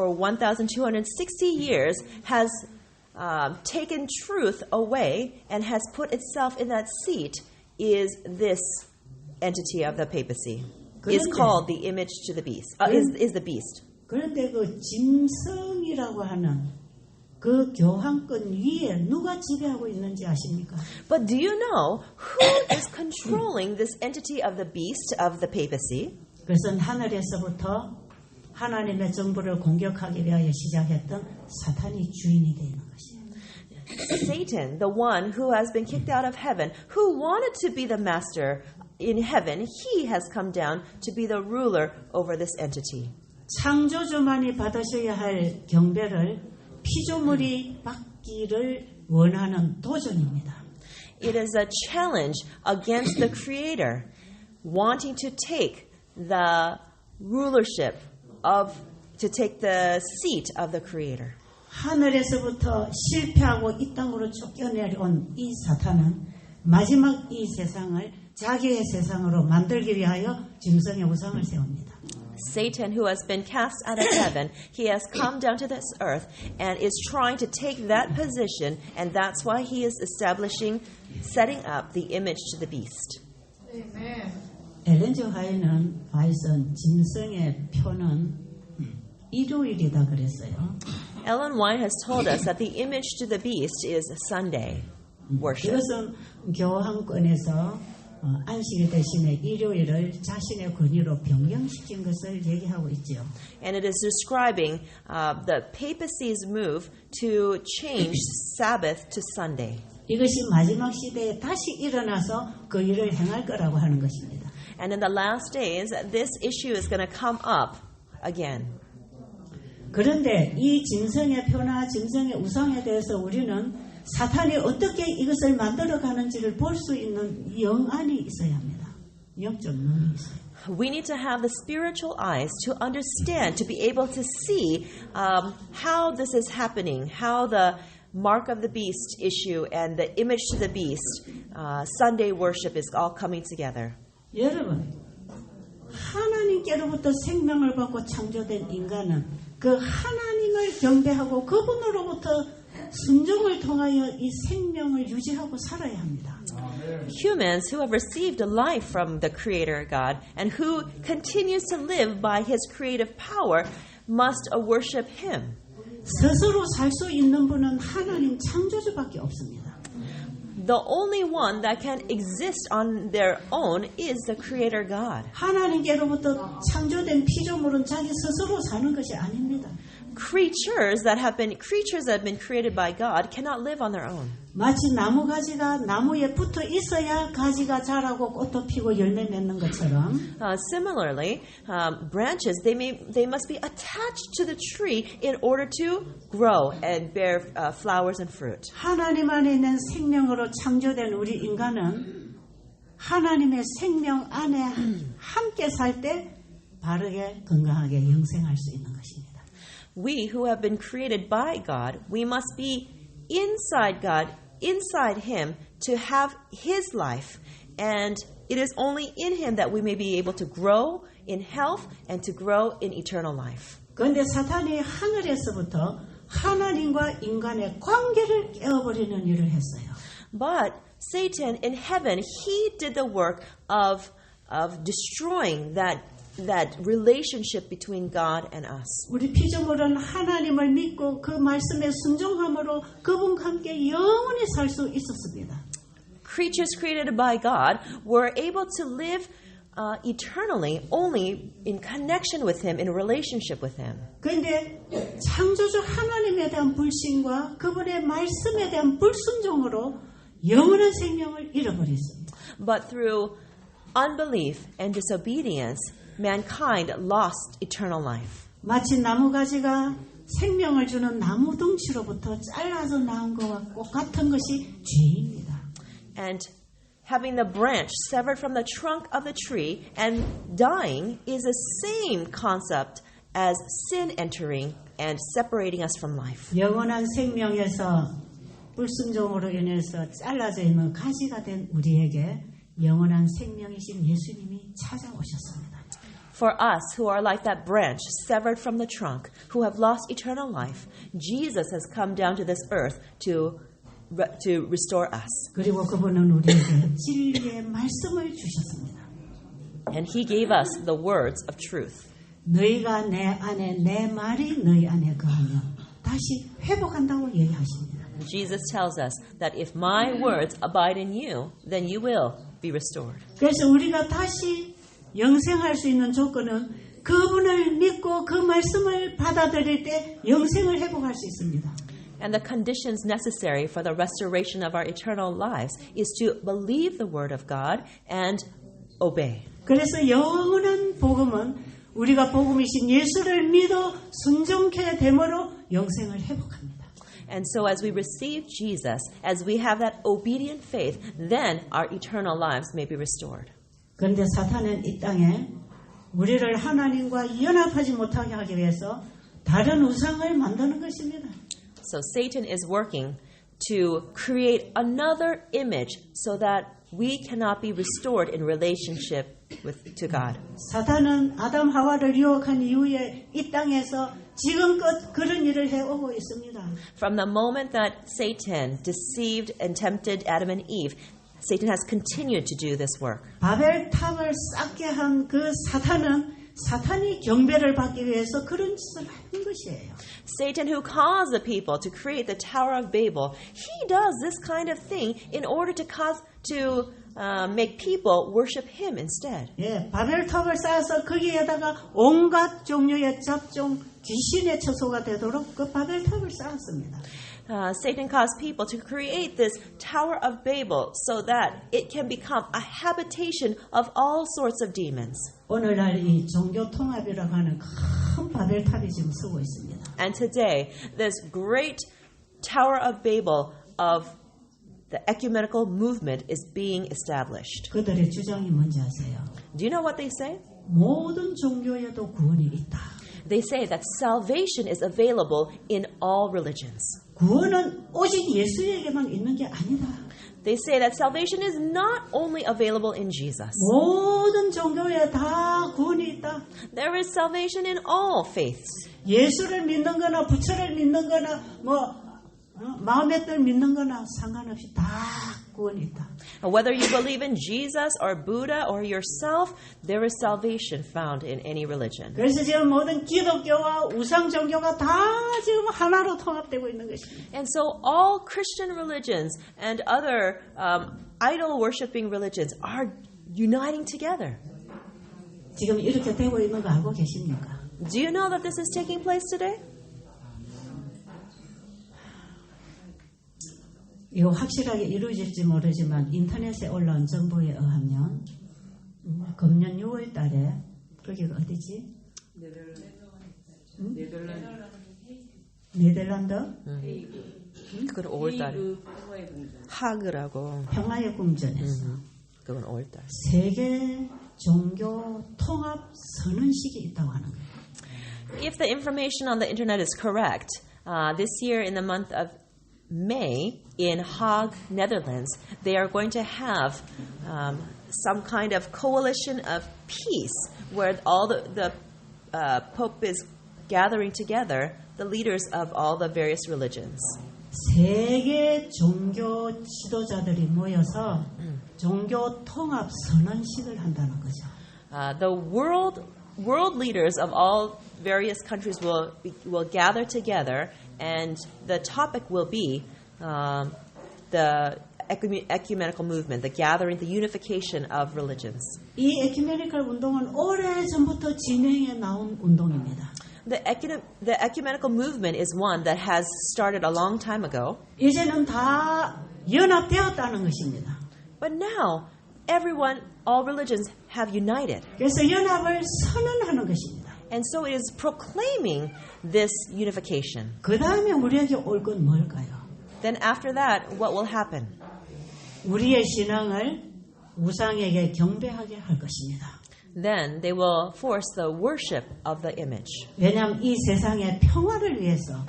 1,260 years has taken truth away and has put itself in that seat is this entity of the papacy. Is called the image to the beast. Is the beast. 그런데 그 짐승이라고 하는 그 교황권 위에 누가 지배하고 있는지 아십니까? But do you know who is controlling this entity of the beast of the papacy? 그것은 하늘에서부터 하나님의 정부를 공격하기 위하여 시작했던 사탄이 주인이 되는 것이에요. Satan, the one who has been kicked out of heaven, who wanted to be the master in heaven, he has come down to be the ruler over this entity. 창조주만이 받으셔야 할 경배를 피조물이 받기를 원하는 도전입니다. It is a challenge against the Creator, wanting to take the rulership to take the seat of the Creator. 하늘에서부터 실패하고 이 땅으로 쫓겨내려온 이 사탄은 마지막 이 세상을 자기의 세상으로 만들기 위하여 짐승의 우상을 세웁니다. Satan, who has been cast out of heaven, he has come down to this earth and is trying to take that position, and that's why he is setting up the image to the beast. Amen. 엘렌 G. 화이트는 짐승의 표는 일요일이다 그랬어요. Ellen White has told us that the image to the beast is Sunday worship. 이것은 교황권에서 안식일 대신에 일요일을 자신의 권위로 변경시킨 것을 얘기하고 있죠. And it is describing the papacy's move to change Sabbath to Sunday. 이것이 마지막 시대에 다시 일어나서 그 일을 행할 거라고 하는 것입니다. And in the last days, this issue is going to come up again. 그런데 이 짐승의 표나 짐승의 우상에 대해서 우리는 사탄이 어떻게 이것을 만들어 가는지를 볼 수 있는 영안이 있어야 합니다. 영적 눈이 있어요. We need to have the spiritual eyes to understand, to be able to see how this is happening, how the mark of the beast issue and the image to the beast, Sunday worship is all coming together. 여러분, 하나님께로부터 생명을 받고 창조된 인간은 그 하나님을 경배하고 그분으로부터 순종을 통하여 이 생명을 유지하고 살아야 합니다. Humans who have received a life from the Creator God and who continues to live by His creative power must worship Him. 스스로 살 수 있는 분은 하나님 창조주밖에 없습니다. The only one that can exist on their own is the Creator God. 하나님께로부터 창조된 피조물은 자기 스스로 사는 것이 아닙니다. Creatures that have been created by God cannot live on their own. 마치 나무 가지가 나무에 붙어 있어야 가지가 자라고 꽃도 피고 열매 맺는 것처럼 Similarly, branches they must be attached to the tree in order to grow and bear flowers and fruit. 하나님 안에 있는 생명으로 창조된 우리 인간은 하나님의 생명 안에 함께 살 때 바르게 건강하게 영생할 수 있는 것입니다. We who have been created by God, we must be inside God, inside Him, to have His life. And it is only in Him that we may be able to grow in health and to grow in eternal life. 그런데 사탄이 하늘에서부터 하나님과 인간의 관계를 깨어버리는 일을 했어요. But Satan in heaven, he did the work of destroying that relationship between God and us. 우리 피조물은 하나님을 믿고 그 말씀에 순종함으로 그분과 함께 영원히 살 수 있었습니다. Creatures created by God were able to live eternally only in connection with Him, in relationship with Him. 그런데 창조주 하나님에 대한 불신과 그분의 말씀에 대한 불순종으로 영원한 생명을 잃어버렸습니다. But through unbelief and disobedience, mankind lost eternal life. 마치 나무가지가 생명을 주는 나무 덩치로부터 잘라서 나온 것과 똑같은 것이 죄입니다. And having the branch severed from the trunk of the tree and dying is the same concept as sin entering and separating us from life. 영원한 생명에서 불순종으로 인해서 잘라져 있는 가지가 된 우리에게 영원한 생명이신 예수님이 찾아오셨습니다. For us who are like that branch severed from the trunk, who have lost eternal life, Jesus has come down to this earth to restore us. 그리고 그분은 우리에게 진리의 말씀을 주셨습니다. And he gave us the words of truth. 너희가 내 안에 내 말이 너희 안에 거하면 다시 회복한다고 얘기하십니다. Jesus tells us that if my words abide in you, then you will be restored. 그래서 우리가 다시 영생할 수 있는 조건은 그분을 믿고 그 말씀을 받아들일 때 영생을 회복할 수 있습니다. And the conditions necessary for the restoration of our eternal lives is to believe the word of God and obey. 그래서 영원한 복음은 우리가 복음이신 예수를 믿어 순종케 됨으로 영생을 회복합니다. And so as we receive Jesus, as we have that obedient faith, then our eternal lives may be restored. 그런데 사탄은 이 땅에 우리를 하나님과 연합하지 못하게 하기 위해서 다른 우상을 만드는 것입니다. So Satan is working to create another image so that we cannot be restored in relationship to God. 사탄은 아담 하와를 유혹한 이후에 이 땅에서 지금껏 그런 일을 해오고 있습니다. From the moment that Satan deceived and tempted Adam and Eve, Satan has continued to do this work. 바벨 탑을 쌓게 한 그 사탄이 경배를 받기 위해서 그런 짓을 한 것이에요. Satan, who caused the people to create the Tower of Babel, he does this kind of thing in order to make people worship him instead. 예, 바벨 탑을 쌓아서 거기에다가 온갖 종류의 잡종 귀신의 처소가 되도록 그 바벨 탑을 쌓았습니다. Satan caused people to create this Tower of Babel so that it can become a habitation of all sorts of demons. 오늘날 이 종교 통합이라고 하는 큰 바벨 탑이 지금 서고 있습니다. And today, this great Tower of Babel of the ecumenical movement is being established. 그들의 주장이 뭔지 아세요? Do you know what they say? 모든 종교에도 구원이 있다. They say that salvation is available in all religions. 구원은 오직 예수에게만 있는 게 아니다. They say that salvation is not only available in Jesus. 모든 종교에 다 구원이 있다. There is salvation in all faiths. 예수를 믿는 거나 부처를 믿는 거나 마음의 뜻 믿는 거나 상관없이 다 구원이 있다. Whether you believe in Jesus or Buddha or yourself, there is salvation found in any religion. 그래서 지금 모든 기독교와 우상 종교가 다 지금 하나로 통합되고 있는 것입니다. And so all Christian religions and other idol-worshipping religions are uniting together. 지금 이렇게 되고 있는 거 알고 계십니까? Do you know that this is taking place today? 이거 확실하게 이루어질지 모르지만 인터넷에 올라온 정보에 의하면 금년 6월 달에 거기가 어디지? 네덜란드? 그건 5월달에. 하그라고. 평화의 궁전에서 그건 5월달. 세계 종교 통합 선언식이 있다고 하는 거예요. If the information on the internet is correct, this year in the month of May in Hague, Netherlands, they are going to have some kind of coalition of peace where all the Pope is gathering together the leaders of all the various religions. 세계 종교 지도자들이 모여서 종교 통합 선언식을 한다는 거죠. The world leaders of all various countries will gather together, and the topic will be the ecumenical movement, the gathering, the unification of religions. 이 에큐메니컬 운동은 오래 전부터 진행해 나온 운동입니다. The ecumenical movement is one that has started a long time ago. 이제는 다 연합되었다는 것입니다. But now, all religions have united. 그래서 연합을 선언하는 것입니다. And so it is proclaiming this unification. 그 다음에 우리에게 올 건 뭘까요? Then after that, what will happen? 우리의 신앙을 우상에게 경배하게 할 것입니다. Then they will force the worship of the image. 왜냐하면 이 세상의 평화를 위해서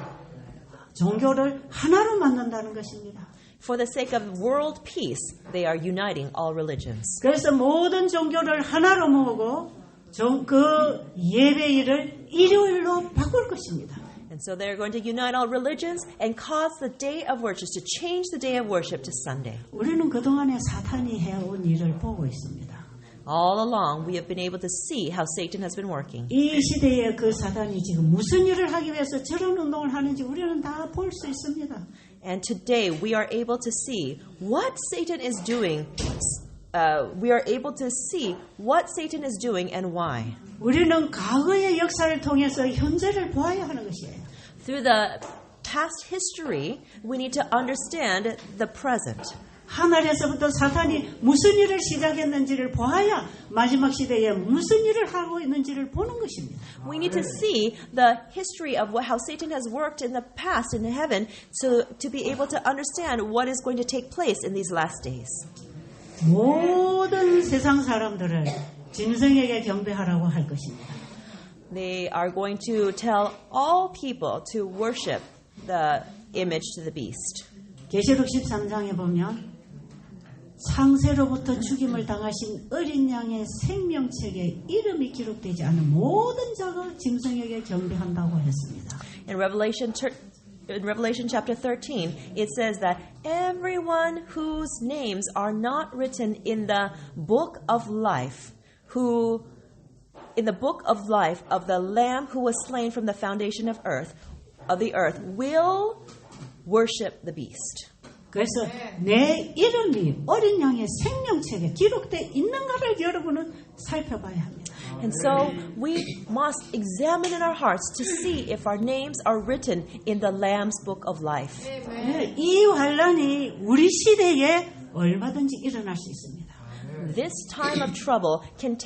종교를 하나로 만든다는 것입니다. For the sake of world peace, they are uniting all religions. 그래서 모든 종교를 하나로 모으고 그 예배일을 일요일로 바꿀 것입니다. And so they're going to unite all religions and cause the day of worship, to change the day of worship to Sunday. 우리는 그동안에 사탄이 해온 일을 보고 있습니다. All along, we have been able to see how Satan has been working. 이 시대에 그 사탄이 지금 무슨 일을 하기 위해서 저런 운동을 하는지 우리는 다 볼 수 있습니다. And today, we are able to see what Satan is doing. We are able to see what Satan is doing and why. 우리는 과거의 역사를 통해서 현재를 보아야 하는 것이에요. Through the past history, we need to understand the present. 하늘에서부터 사탄이 무슨 일을 시작했는지를 보아야 마지막 시대에 무슨 일을 하고 있는지를 보는 것입니다. We need to see the history of how Satan has worked in the past in heaven to be able to understand what is going to take place in these last days. 모든 세상 사람들을 짐승에게 경배하라고 할 것입니다. They are going to tell all people to worship the image to the beast. 계시록 13장에 보면 창세로부터 죽임을 당하신 어린 양의 생명책에 이름이 기록되지 않은 모든 자가 짐승에게 경배한다고 했습니다. In Revelation chapter 13, it says that everyone whose names are not written in the book of life, in the book of life of the Lamb who was slain from the foundation of the earth, will worship the beast. 그래서 내 이름이 어린 양의 생명책에 기록되어 있는가를 여러분은 살펴봐야 합니다. And so we must examine in our hearts to see if our names are written in the Lamb's book of life. 네, 이 환란이 우리 시대에 얼마든지 일어날 수 있습니다. This time of trouble can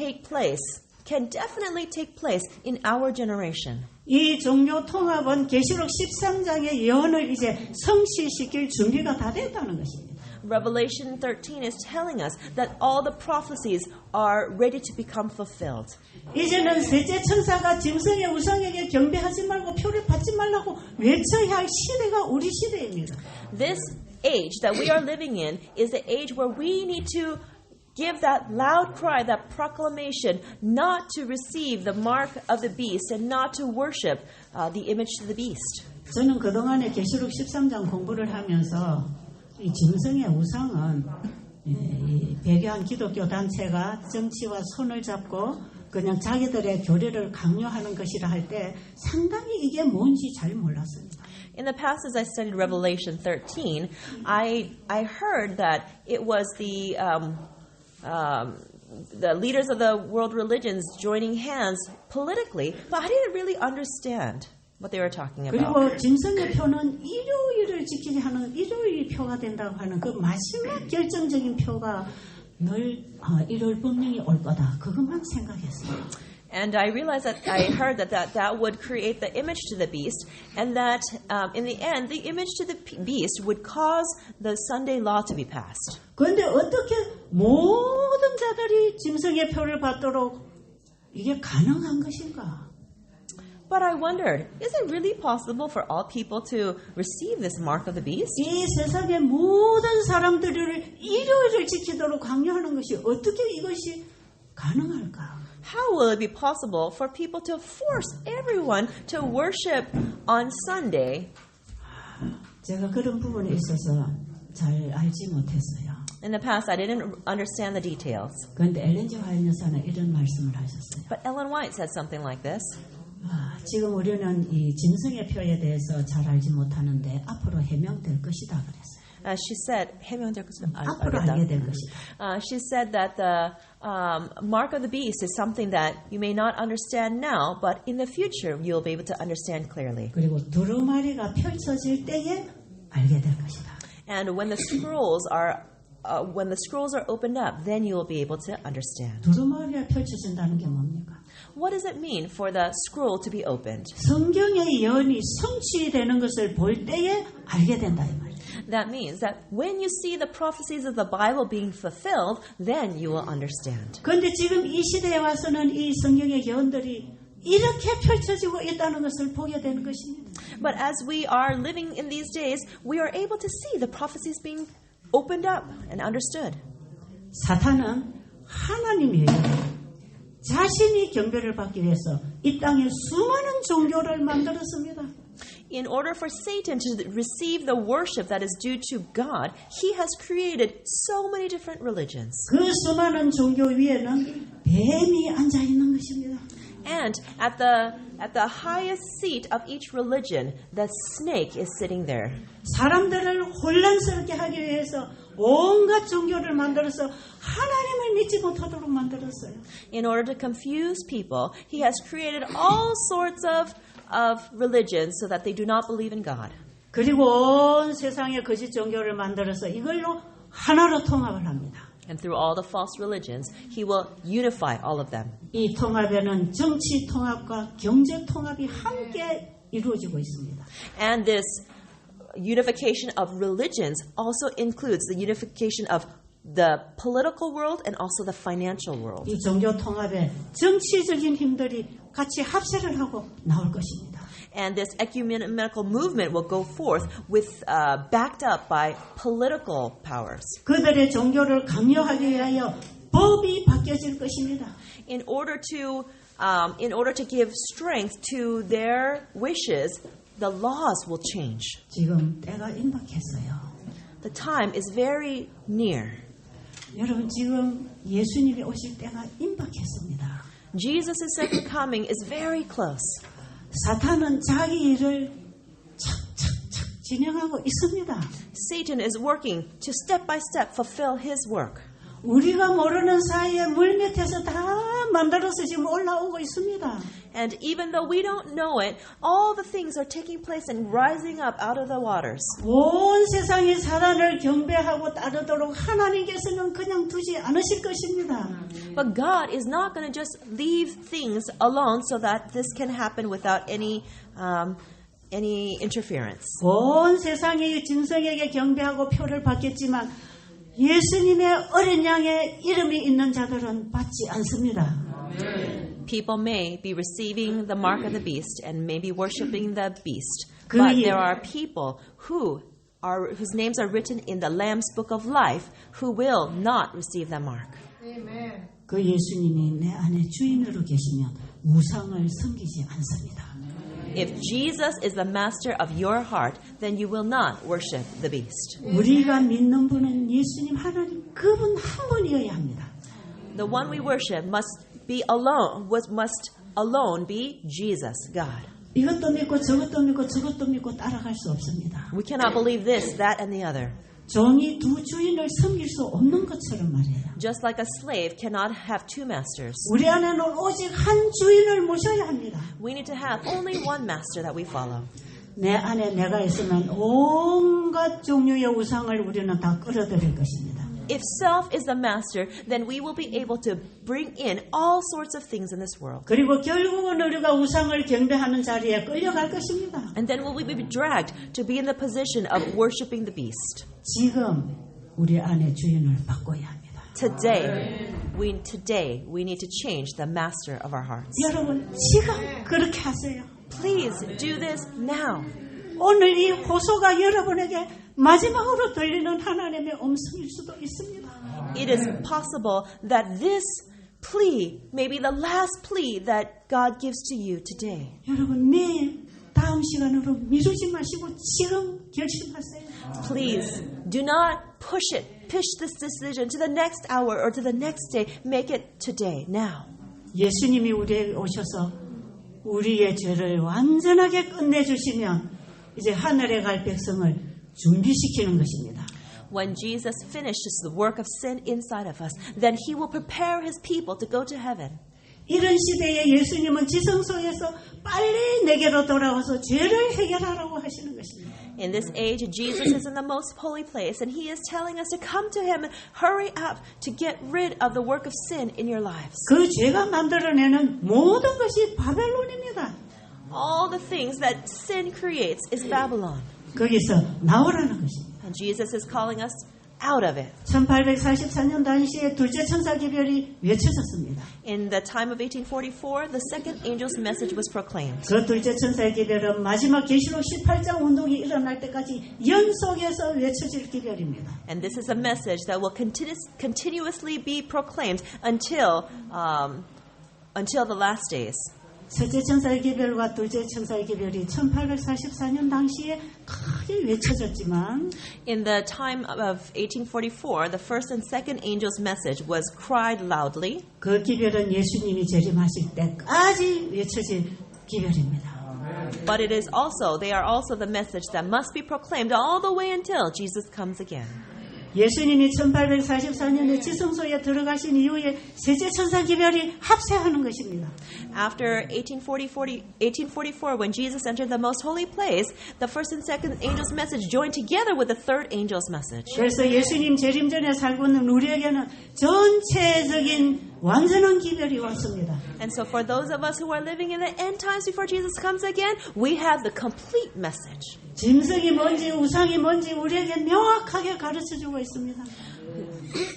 definitely take place in our generation. 이 종교 통합은 계시록 13장의 예언을 이제 성취시킬 준비가 다 됐다는 것입니다. Revelation 13 is telling us that all the prophecies are ready to become fulfilled. 이제는 셋째 천사가 짐승의 우상에게 경배하지 말고 표를 받지 말라고 외쳐야 할 시대가 우리 시대입니다. This age that we are living in is the age where we need to give that loud cry, that proclamation, not to receive the mark of the beast and not to worship the image to the beast. 저는 그동안에 계시록 13장 공부를 하면서 이 짐승의 우상은 이 배교한 기독교 단체가 정치와 손을 잡고 그냥 자기들의 교리를 강요하는 것이라 할 때 상당히 이게 뭔지 잘 몰랐습니다. In the past, as I studied Revelation 13, I heard that it was the leaders of the world religions joining hands politically, but I didn't really understand what they were talking about. 그리고 짐승의 표는 일요일을 지키게 하는 일요일 표가 된다고 하는 그 마지막 결정적인 표가 늘 일요일 법령이 올 거다. 그것만 생각했습니다. And I realized I heard that would create the image to the beast, and that in the end, the image to the beast would cause the Sunday law to be passed. 그런데 어떻게 모든 자들이 짐승의 표를 받도록 이게 가능한 것인가? But I wondered, is it really possible for all people to receive this mark of the beast? 이 세상의 모든 사람들을 일요일을 지키도록 강요하는 것이 어떻게 이것이 가능할까? How will it be possible for people to force everyone to worship on Sunday? 제가 그런 부분에 있어서 잘 알지 못했어요. In the past, I didn't understand the details. 그런데 엘렌 지 화이트 여사는 이런 말씀을 하셨어요. But Ellen White said something like this. 지금 우리는 이 짐승의 표에 대해서 잘 알지 못하는데 앞으로 해명될 것이다 그랬어요. She said, 앞으로 알게 될 것이다. she said that the mark of the beast is something that you may not understand now, but in the future you'll be able to understand clearly. 그리고 두루마리가 펼쳐질 때에 알게 될 것이다. And when the scrolls are opened up, then you will be able to understand. 두루마리가 펼쳐진다는 게 뭡니까? What does it mean for the scroll to be opened? 성경의 예언이 성취되는 것을 볼 때에 알게 된다 이 말이에요. That means that when you see the prophecies of the Bible being fulfilled, then you will understand. 그런데 지금 이 시대에 와서는 이 성경의 예언들이 이렇게 펼쳐지고 있다는 것을 보게 되는 것입니다. But as we are living in these days, we are able to see the prophecies being opened up and understood. 사탄은 하나님이에요. 자신이 경배를 받기 위해서 이 땅에 수많은 종교를 만들었습니다. In order for Satan to receive the worship that is due to God, he has created so many different religions. 그 수많은 종교 위에는 뱀이 앉아 있는 것입니다. And at the highest seat of each religion, the snake is sitting there. 사람들을 혼란스럽게 하기 위해서 온갖 종교를 만들어서 하나님을 믿지 못하도록 만들었어요. In order to confuse people, he has created all sorts of religions so that they do not believe in God. 그리고 온 세상의 거짓 종교를 만들어서 이걸로 하나로 통합을 합니다. And through all the false religions, he will unify all of them. 이 통합에는 정치 통합과 경제 통합이 함께 이루어지고 있습니다. And this unification of religions also includes the unification of the political world and also the financial world. 이 종교 통합에 정치적인 힘들이 같이 합세를 하고 나올 것입니다. And this ecumenical movement will go forth with backed up by political powers. 그들의 종교를 강요하기 위하여 법이 바뀌어질 것입니다. In order to give strength to their wishes, the laws will change. 지금 때가 임박했어요. The time is very near. 여러분 지금 예수님이 오실 때가 임박했습니다. Jesus' second coming is very close. 사탄은 자기 일을 착착착 진행하고 있습니다. Satan is working to step by step fulfill his work. 우리가 모르는 사이에 물밑에서 다 만들어서 지금 올라오고 있습니다. And even though we don't know it, all the things are taking place and rising up out of the waters. 온 세상이 사단을 경배하고 따르도록 하나님께서는 그냥 두지 않으실 것입니다. But God is not going to just leave things alone so that this can happen without any interference. 온 세상이 짐승에게 경배하고 표를 받겠지만 예수님의 어린 양의 이름이 있는 자들은 받지 않습니다. People may be receiving the mark of the beast and may be worshiping the beast, 그 but 이- there are people whose names are written in the Lamb's Book of Life who will not receive that mark. 그 예수님이 내 안에 주인으로 계시면 우상을 섬기지 않습니다. If Jesus is the master of your heart, then you will not worship the beast. 우리가 믿는 분은 예수님 하나님 그분 한 분이어야 합니다. The one we worship must alone be Jesus, God. 이것도 믿고 저것도 믿고 저것도 믿고 따라갈 수 없습니다. We cannot believe this, that, and the other. 종이 두 주인을 섬길 수 없는 것처럼 말이에요. Just like a slave cannot have two masters. 우리 안에는 오직 한 주인을 모셔야 합니다. We need to have only one master that we follow. 내 안에 내가 있으면 온갖 종류의 우상을 우리는 다 끌어들일 것입니다. If self is the master, then we will be able to bring in all sorts of things in this world. 그리고 결국은 우리가 우상을 경배하는 자리에 끌려갈 것입니다. And then we will be dragged to be in the position of worshiping the beast. 지금 우리 안에 주인을 바꿔야 합니다. Today, we need to change the master of our hearts. 여러분 지금 그렇게 하세요. Please do this now. 오늘 이 호소가 여러분에게 마지막으로 들리는 하나님의 음성일 수도 있습니다. It is possible that this plea may be the last plea that God gives to you today. 여러분 내일 다음 시간으로 미루지 마시고 지금 결심하세요. Please do not push this decision to the next hour or to the next day. Make it today, now. 예수님이 우리에게 오셔서 우리의 죄를 완전하게 끝내주시면 이제 하늘에 갈 백성을 준비시키는 것입니다. When Jesus finishes the work of sin inside of us, then he will prepare his people to go to heaven. 이런 시대에 예수님은 지성소에서 빨리 내게로 돌아와서 죄를 해결하라고 하시는 것입니다. In this age, Jesus is in the most holy place, and he is telling us to come to him and hurry up to get rid of the work of sin in your lives. 그 죄가 만들어내는 모든 것이 바벨론입니다. All the things that sin creates is Babylon. 거기서 나오라는 것입니다. And Jesus is calling us out of it. 1844년 당시에 둘째 천사 기별이 외쳐졌습니다. In the time of 1844, the second angel's message was proclaimed. 그 둘째 천사의 기별은 마지막 계시록 18장 운동이 일어날 때까지 연속해서 외쳐질 기별입니다. And this is a message that will continuously be proclaimed until until the last days. 첫째 천사의 기별과 둘째 천사의 기별이 1844년 당시에 크게 외쳐졌지만 In the time of 1844, the first and second angel's message was cried loudly, 그 기별은 예수님이 재림하실 때까지 외쳐질 기별입니다. but they are also the message that must be proclaimed all the way until Jesus comes again. 예수님이 1844년에 지성소에 들어가신 이후에 셋째 천사 기별이 합세하는 것입니다. After 1844, when Jesus entered the most holy place, the first and second angel's message joined together with the third angel's message. 그래서 예수님 재림 전에 살고 있는 우리에게는 전체적인 완전한 기별이 왔습니다. And so for those of us who are living in the end times before Jesus comes again, we have the complete message. 짐승이 뭔지 우상이 뭔지 우리에게 명확하게 가르쳐주고 있습니다.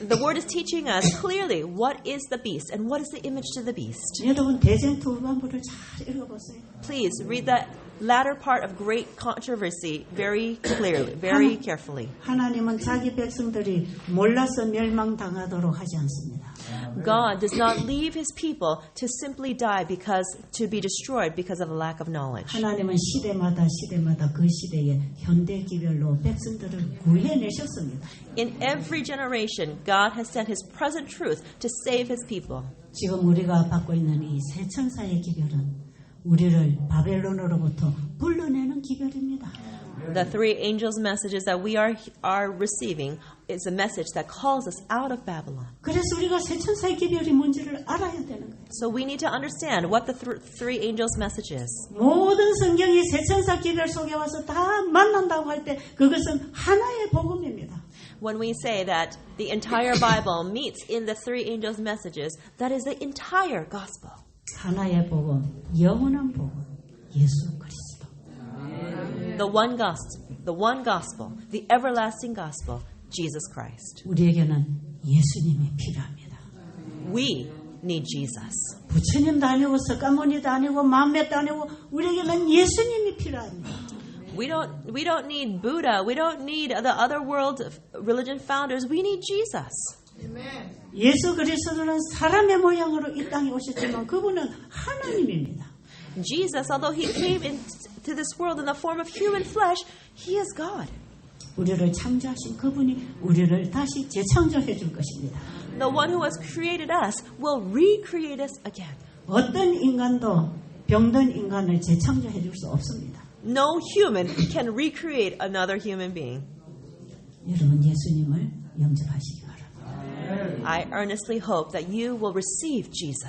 The word is teaching us clearly what is the beast and what is the image to the beast. 여러분 대쟁투 후반부를 잘 읽어보세요. Please read the latter part of great controversy very clearly, very carefully. 하나님은 자기 백성들이 몰라서 멸망당하도록 하지 않습니다. God does not leave his people to simply die to be destroyed because of a lack of knowledge. 하나님은 시대마다 그 시대의 현대 기별로 백성들을 구해내셨습니다. In every generation, God has sent his present truth to save his people. 지금 우리가 받고 있는 이 세 천사의 기별은 우리를 바벨론으로부터 불러내는 기별입니다. The three angels' messages that we are receiving is a message that calls us out of Babylon. 그래서 우리가 세 천사의 기별이 뭔지를 알아야 되는 거예요. So we need to understand what the three angels' message is. 모든 성경이 세 천사 기별 속에 와서 다 만난다고 할 때 그것은 하나의 복음입니다. When we say that the entire Bible meets in the three angels' messages, that is the entire gospel. 하나의 복음, 영원한 복음, 예수 그리스도. The one gospel, the everlasting gospel, Jesus Christ. 우리에게는 예수님이 필요합니다. We need Jesus. 부처님도 아니고 석가모니도 아니고 마음맷도 아니고 우리에게는 예수님이 필요합니다. We don't need Buddha. We don't need the other world religion founders. We need Jesus. 예수 그리스도는 사람의 모양으로 이 땅에 오셨지만 그분은 하나님입니다. Jesus, although he came into this world in the form of human flesh, he is God. 우리를 창조하신 그분이 우리를 다시 재창조해 줄 것입니다. The one who has created us will recreate us again. 어떤 인간도 병든 인간을 재창조해 줄 수 없습니다. No human can recreate another human being. 여러분 예수님을 영접하시기 바랍니다. I earnestly hope that you will receive Jesus.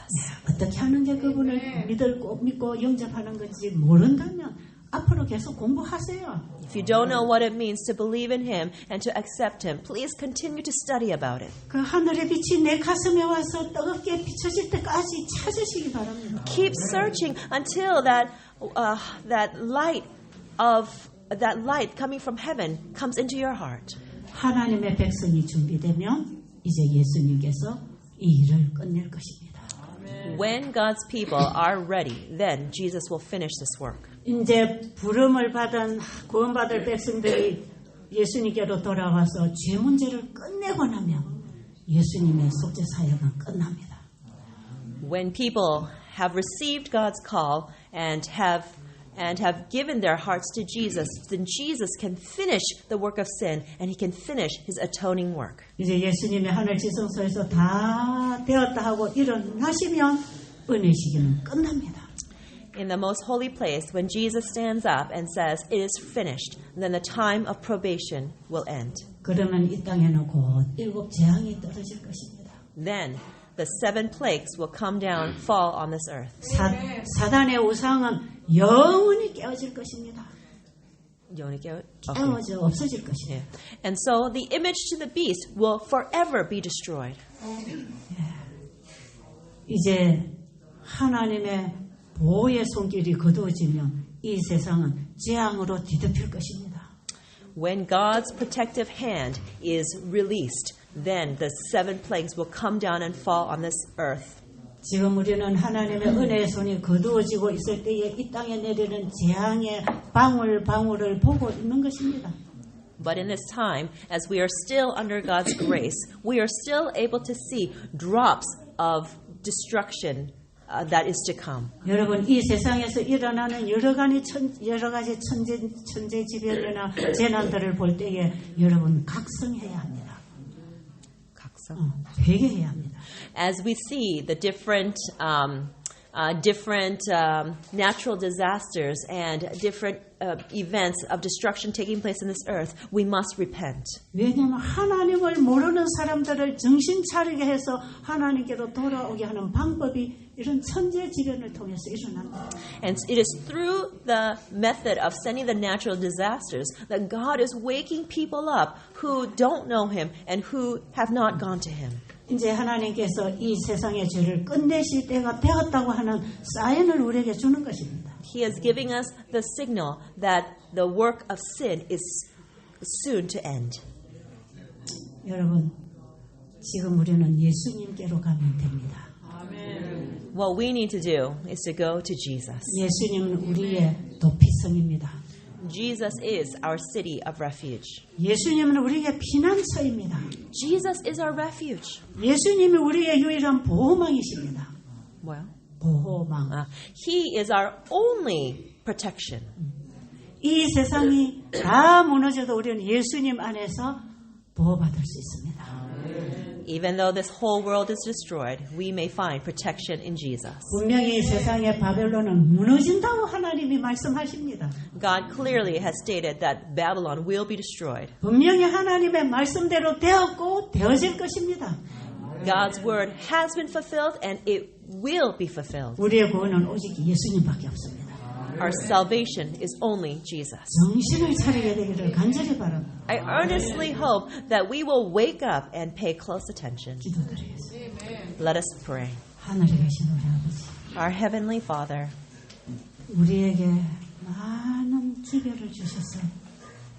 어떻게 하는 게 그분을 믿고 영접하는 건지 모른다면 앞으로 계속 공부하세요. If you don't know what it means to believe in him and to accept him, please continue to study about it. 그 하늘의 빛이 내 가슴에 와서 뜨겁게 비춰질 때까지 찾으시기 바랍니다. Keep searching until that light coming from heaven comes into your heart. 하나님의 백성이 준비되면 이제 예수님께서 이 일을 끝낼 것입니다. When God's people are ready, then Jesus will finish this work. 이제 부름을 받은 구원받을 백성들이 예수님께로 돌아와서 죄 문제를 끝내고 나면 예수님의 속죄 사역은 끝납니다. When people have received God's call and have given their hearts to Jesus, then Jesus can finish the work of sin and he can finish his atoning work. 이제 예수님의 하늘 지성소에서 다 되었다 하고 일어나시면 은혜 시기는 끝납니다. In the most holy place, when Jesus stands up and says, "It is finished," then the time of probation will end. 그러면 이 땅에는 곧 7 재앙이 떨어질 것입니다. Then the 7 plagues will come down, fall on this earth. 사단의 우상은 영원히 깨어질 것입니다. 깨어져 없어질 것이에요. And so the image to the beast will forever be destroyed. 이제 하나님의 보호의 손길이 거두어지면 이 세상은 재앙으로 뒤덮일 것입니다. When God's protective hand is released, then the 7 plagues will come down and fall on this earth. 지금 우리는 하나님의 은혜의 손이 거두어지고 있을 때에 이 땅에 내리는 재앙의 방울방울을 보고 있는 것입니다. But in this time, as we are still under God's grace, we are still able to see drops of destruction that is to come. 여러분 이 세상에서 일어나는 여러 가지 천재지변이나 재난들을 볼 때에 여러분 각성해야 합니다. 회개해야 합니다. As we see the different natural disasters and different events of destruction taking place in this earth, we must repent. 왜냐하면 하나님을 모르는 사람들을 정신 차리게 해서 하나님께로 돌아오게 하는 방법이 이런 천재지변을 통해서 일어납니다. And it is through the method of sending the natural disasters that God is waking people up who don't know Him and who have not gone to Him. 이제 하나님께서 이 세상의 죄를 끝내실 때가 되었다고 하는 사인을 우리에게 주는 것입니다. He is giving us the signal that the work of sin is soon to end. 여러분, 지금 우리는 예수님께로 가면 됩니다. What we need to do is to go to Jesus. 예수님은 우리의 도피성입니다. Jesus is our city of refuge. 예수님은 우리의 피난처입니다. Jesus is our refuge. 예수님이 우리의 유일한 보호망이십니다. 뭐요? 보호망. He is our only protection. 이 세상이 다 무너져도 우리는 예수님 안에서 보호받을 수 있습니다. Even though this whole world is destroyed, we may find protection in Jesus. 분명히 이 세상의 바벨론은 무너진다고 하나님이 말씀하십니다. God clearly has stated that Babylon will be destroyed. 분명히 하나님의 말씀대로 되었고 되어질 것입니다. God's word has been fulfilled and it will be fulfilled. 우리의 구원은 오직 예수님밖에 없습니다. Our salvation is only Jesus. 정신을 차리게 되기를 간절히 바랍니다. I earnestly hope that we will wake up and pay close attention. 기도드리겠습니다. Let us pray. 하늘에 계신 우리 아버지, Our Heavenly Father, 우리에게 많은 기별을 주셔서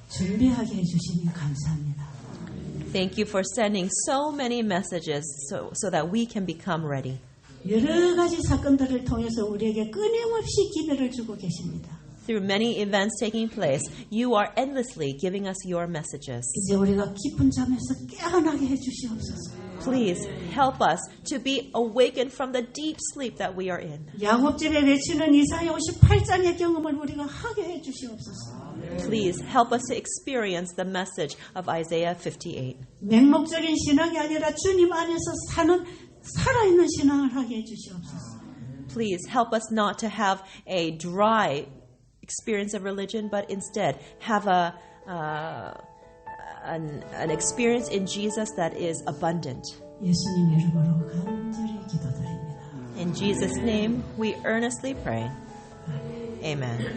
준비하게 해주시니 감사합니다. thank you for sending so many messages so that we can become ready. 여러 가지 사건들을 통해서 우리에게 끊임없이 기별을 주고 계십니다. Through many events taking place, you are endlessly giving us your messages. 이제 우리가 깊은 잠에서 깨어나게 해주시옵소서. Please help us to be awakened from the deep sleep that we are in. 야곱집에 외치는 이사야 58장의 경험을 우리가 하게 해주시옵소서. Please help us to experience the message of Isaiah 58. 맹목적인 신앙이 아니라 주님 안에서 사는 살아있는 신앙을 하게 해주시옵소서. Please help us not to have a dry experience of religion, but instead have an experience in Jesus that is abundant. 예수님 이름으로 간절히 기도드립니다. In Jesus' name, we earnestly pray. Amen.